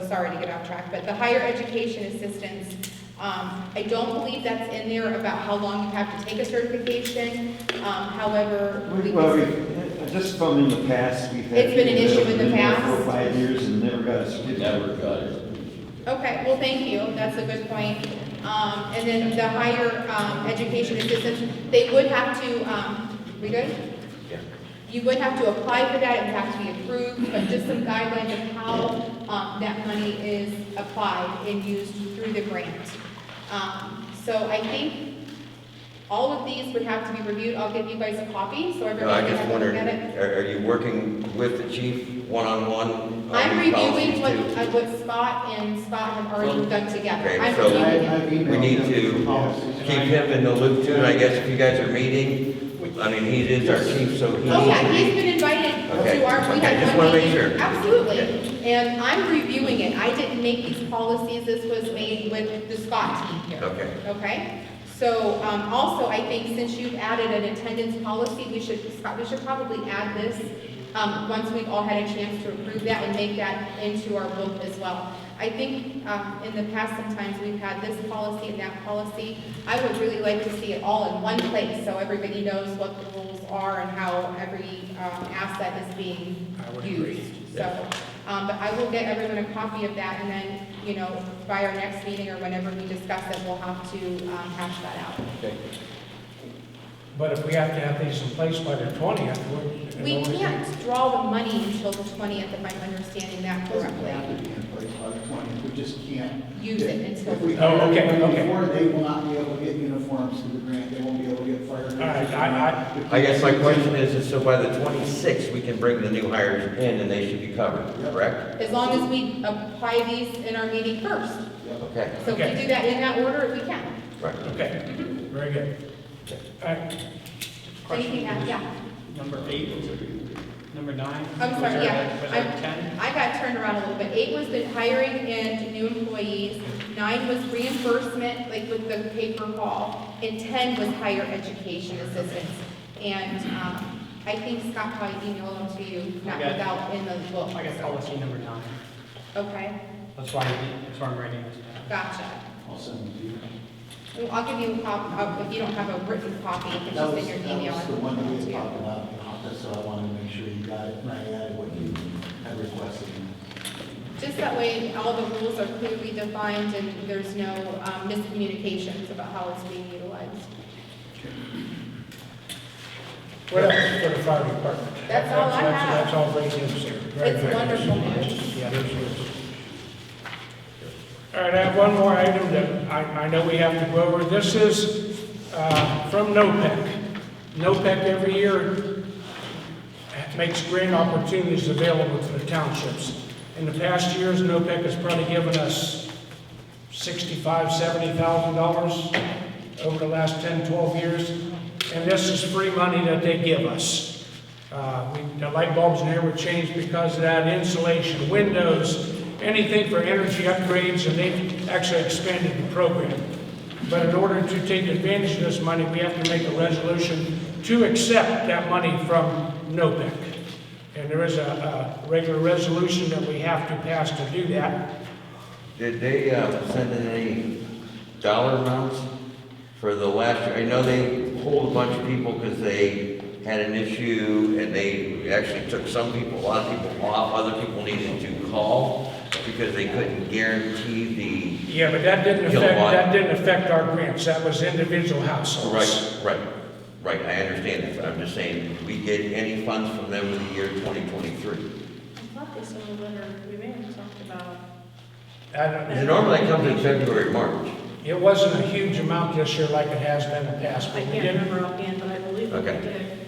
sorry to get off track, but the higher education assistance, I don't believe that's in there about how long you have to take a certification. However, Just from in the past, we've had. It's been an issue in the been there past. For 5 years and never got a certificate. Never got it. okay, well, thank you. That's a good point. And then the higher education assistance, they would have to, we good? Yeah. You would have to apply for that, it would have to be approved, but just some guidelines of how that money is applied and used through the grant. So I think all of these would have to be reviewed. I'll give you guys a copy, so No, everybody I can just have a look wondered, at it. are you working with the chief one-on-one? I'm reviewing what. what Scott have already done together. Okay, I'm so- reviewing it. We need to keep him in the loop too, and I guess if you guys are meeting, I mean, he is our chief, so he. Oh, yeah, needs to he's be- been invited Okay, to our, we okay, had just one wanna make meeting. sure. Absolutely. And I'm reviewing it. I didn't make these policies. This was made with the Scott team here. Okay. Okay? So, also, I think since you've added an attendance policy, Scott, we should probably add this, once we've all had a chance to approve that and make that into our book as well. I think in the past, sometimes we've had this policy and that policy. I would really like to see it all in one place, so everybody knows what the rules are and how every asset is being I would agree. used. So, but I will get everyone a copy of that, and then, you know, by our next meeting or whenever we discuss it, we'll have to hash that out. Okay. But if we have to have these in place by the 20th, We can't draw the money until the 20th, if I'm understanding that It doesn't have correctly. to be in place by the 20th, we just can't. Use it until. If we Oh, hire okay, anyone okay. before, they will not be able to get uniforms through the grant, they won't be able to get fire. All right, I guess my question is so by the 26th, we can bring the new hires in and they should be covered, correct? As long as we apply these in our meeting first. Okay, So if Okay. we do that in that order, we can. right. Okay, very good. All right. Anything else? Yeah. Number 8, number 9? I'm Was sorry, there- yeah. Was there 10? I got turned around a little bit. 8 was the hiring and new employees. 9 was reimbursement, like with the paper haul. And 10 was higher education assistance. And I think Scott probably emailed them to you, not I got- without in the book. I got policy number 9. Okay, That's why I'm writing this down. gotcha. I'll send them to you. Well, I'll give you a copy, if you don't have a written copy, you can That just was, send your that email. was the one that we to had you. talked about in the office, so I wanted to make sure you got it, and I added what you had requested. Just that way, all the rules are clearly defined and there's no miscommunications about how it's being utilized. What else for the fire department? That's all I have. That's all great news there. Very It's good. wonderful news. Yeah, there's yours. All right, I have one more item that I know we have to go over. This is from NOPEC. NOPEC every year makes grant opportunities available to the townships. In the past years, NOPEC has probably given us $65,000, $70,000 over the last 10, 12 years. And this is free money that they give us. The light bulbs in here were changed because of that, insulation, windows, anything for energy upgrades, and they've actually expanded the program. But in order to take advantage of this money, we have to make a resolution to accept that money from NOPEC. And there is a regular resolution that we have to pass to do that. Did they send in any dollar amounts for the last year? I know they pulled a bunch of people because they had an issue and they actually took some people, a lot of people off, other people needed to call because they couldn't guarantee the... Yeah, but that didn't affect our grants. That was individual households. Right, I understand that, but I'm just saying, did we get any funds from them for the year 2023? I thought they sent a letter, we may have talked about. Because it normally comes in February, March. It wasn't a huge amount this year like it has been in the past, I but we can't did. remember offhand, but I believe that we Okay. did.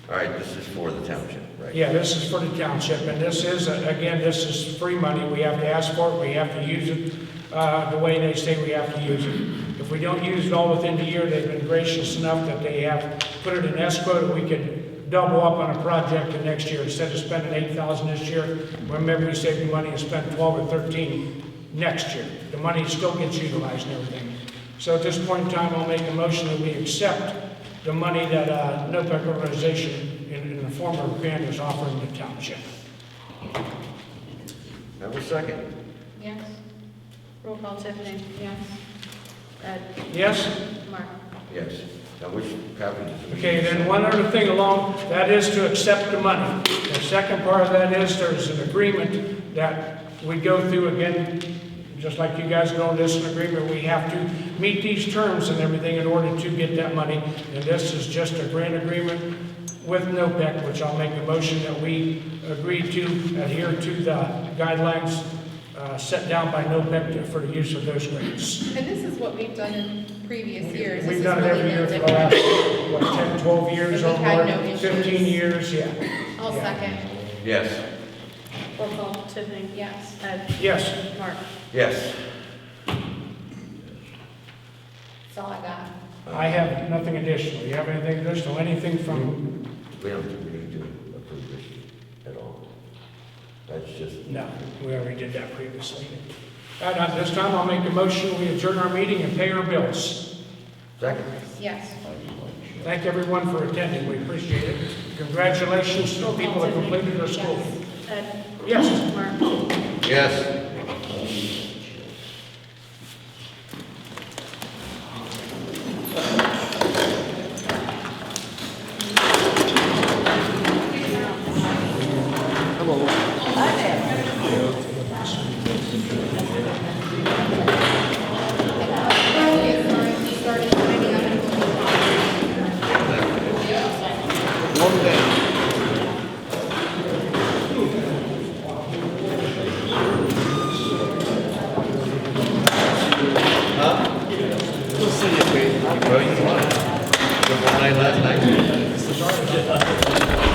All right, this is for the township, right? Yeah, this is for the township, and this is, again, this is free money. We have to ask for it, we have to use it the way they say we have to use it. If we don't use it all within the year, they've been gracious enough that they have put it in escrow that we can double up on a project the next year. Instead of spending $8,000 this year, remember we saved the money and spent 12 or 13 next year. The money still gets utilized and everything. So at this point in time, I'll make a motion that we accept the money that NOPEC organization in the form of grant is offering the township. Have a second. Yes? Roll call, Tiffany. Yes. Ed. Yes? Mark. Yes. Now, which copy does it? Okay, then one other thing along, that is to accept the money. The second part of that is there's an agreement that we go through again, just like you guys know, this is an agreement, we have to meet these terms and everything in order to get that money. And this is just a grant agreement with NOPEC, which I'll make a motion that we agree to adhere to the guidelines set down by NOPEC for the use of those grants. And this is what we've done in previous years. This We've is done it really every no year for the different. last, what, 10, 12 years And or we've had more? no issues. 15 years, yeah. I'll Yeah. second. Yes. Roll call, Tiffany. Yes. Ed. Yes. Mark. Yes. That's all I got. I have nothing additional. You have anything additional? Anything from, We don't need to approve this at all. That's just... no, we already did that previously. At this time, I'll make a motion, we adjourn our meeting and pay our bills. Second. Yes. Thank everyone for attending, we appreciate it. Congratulations to the people that completed their school. Ed. Yes. Mark. Yes. Slow down. Huh? We'll see you, Pete. Well, you won. Good night last night.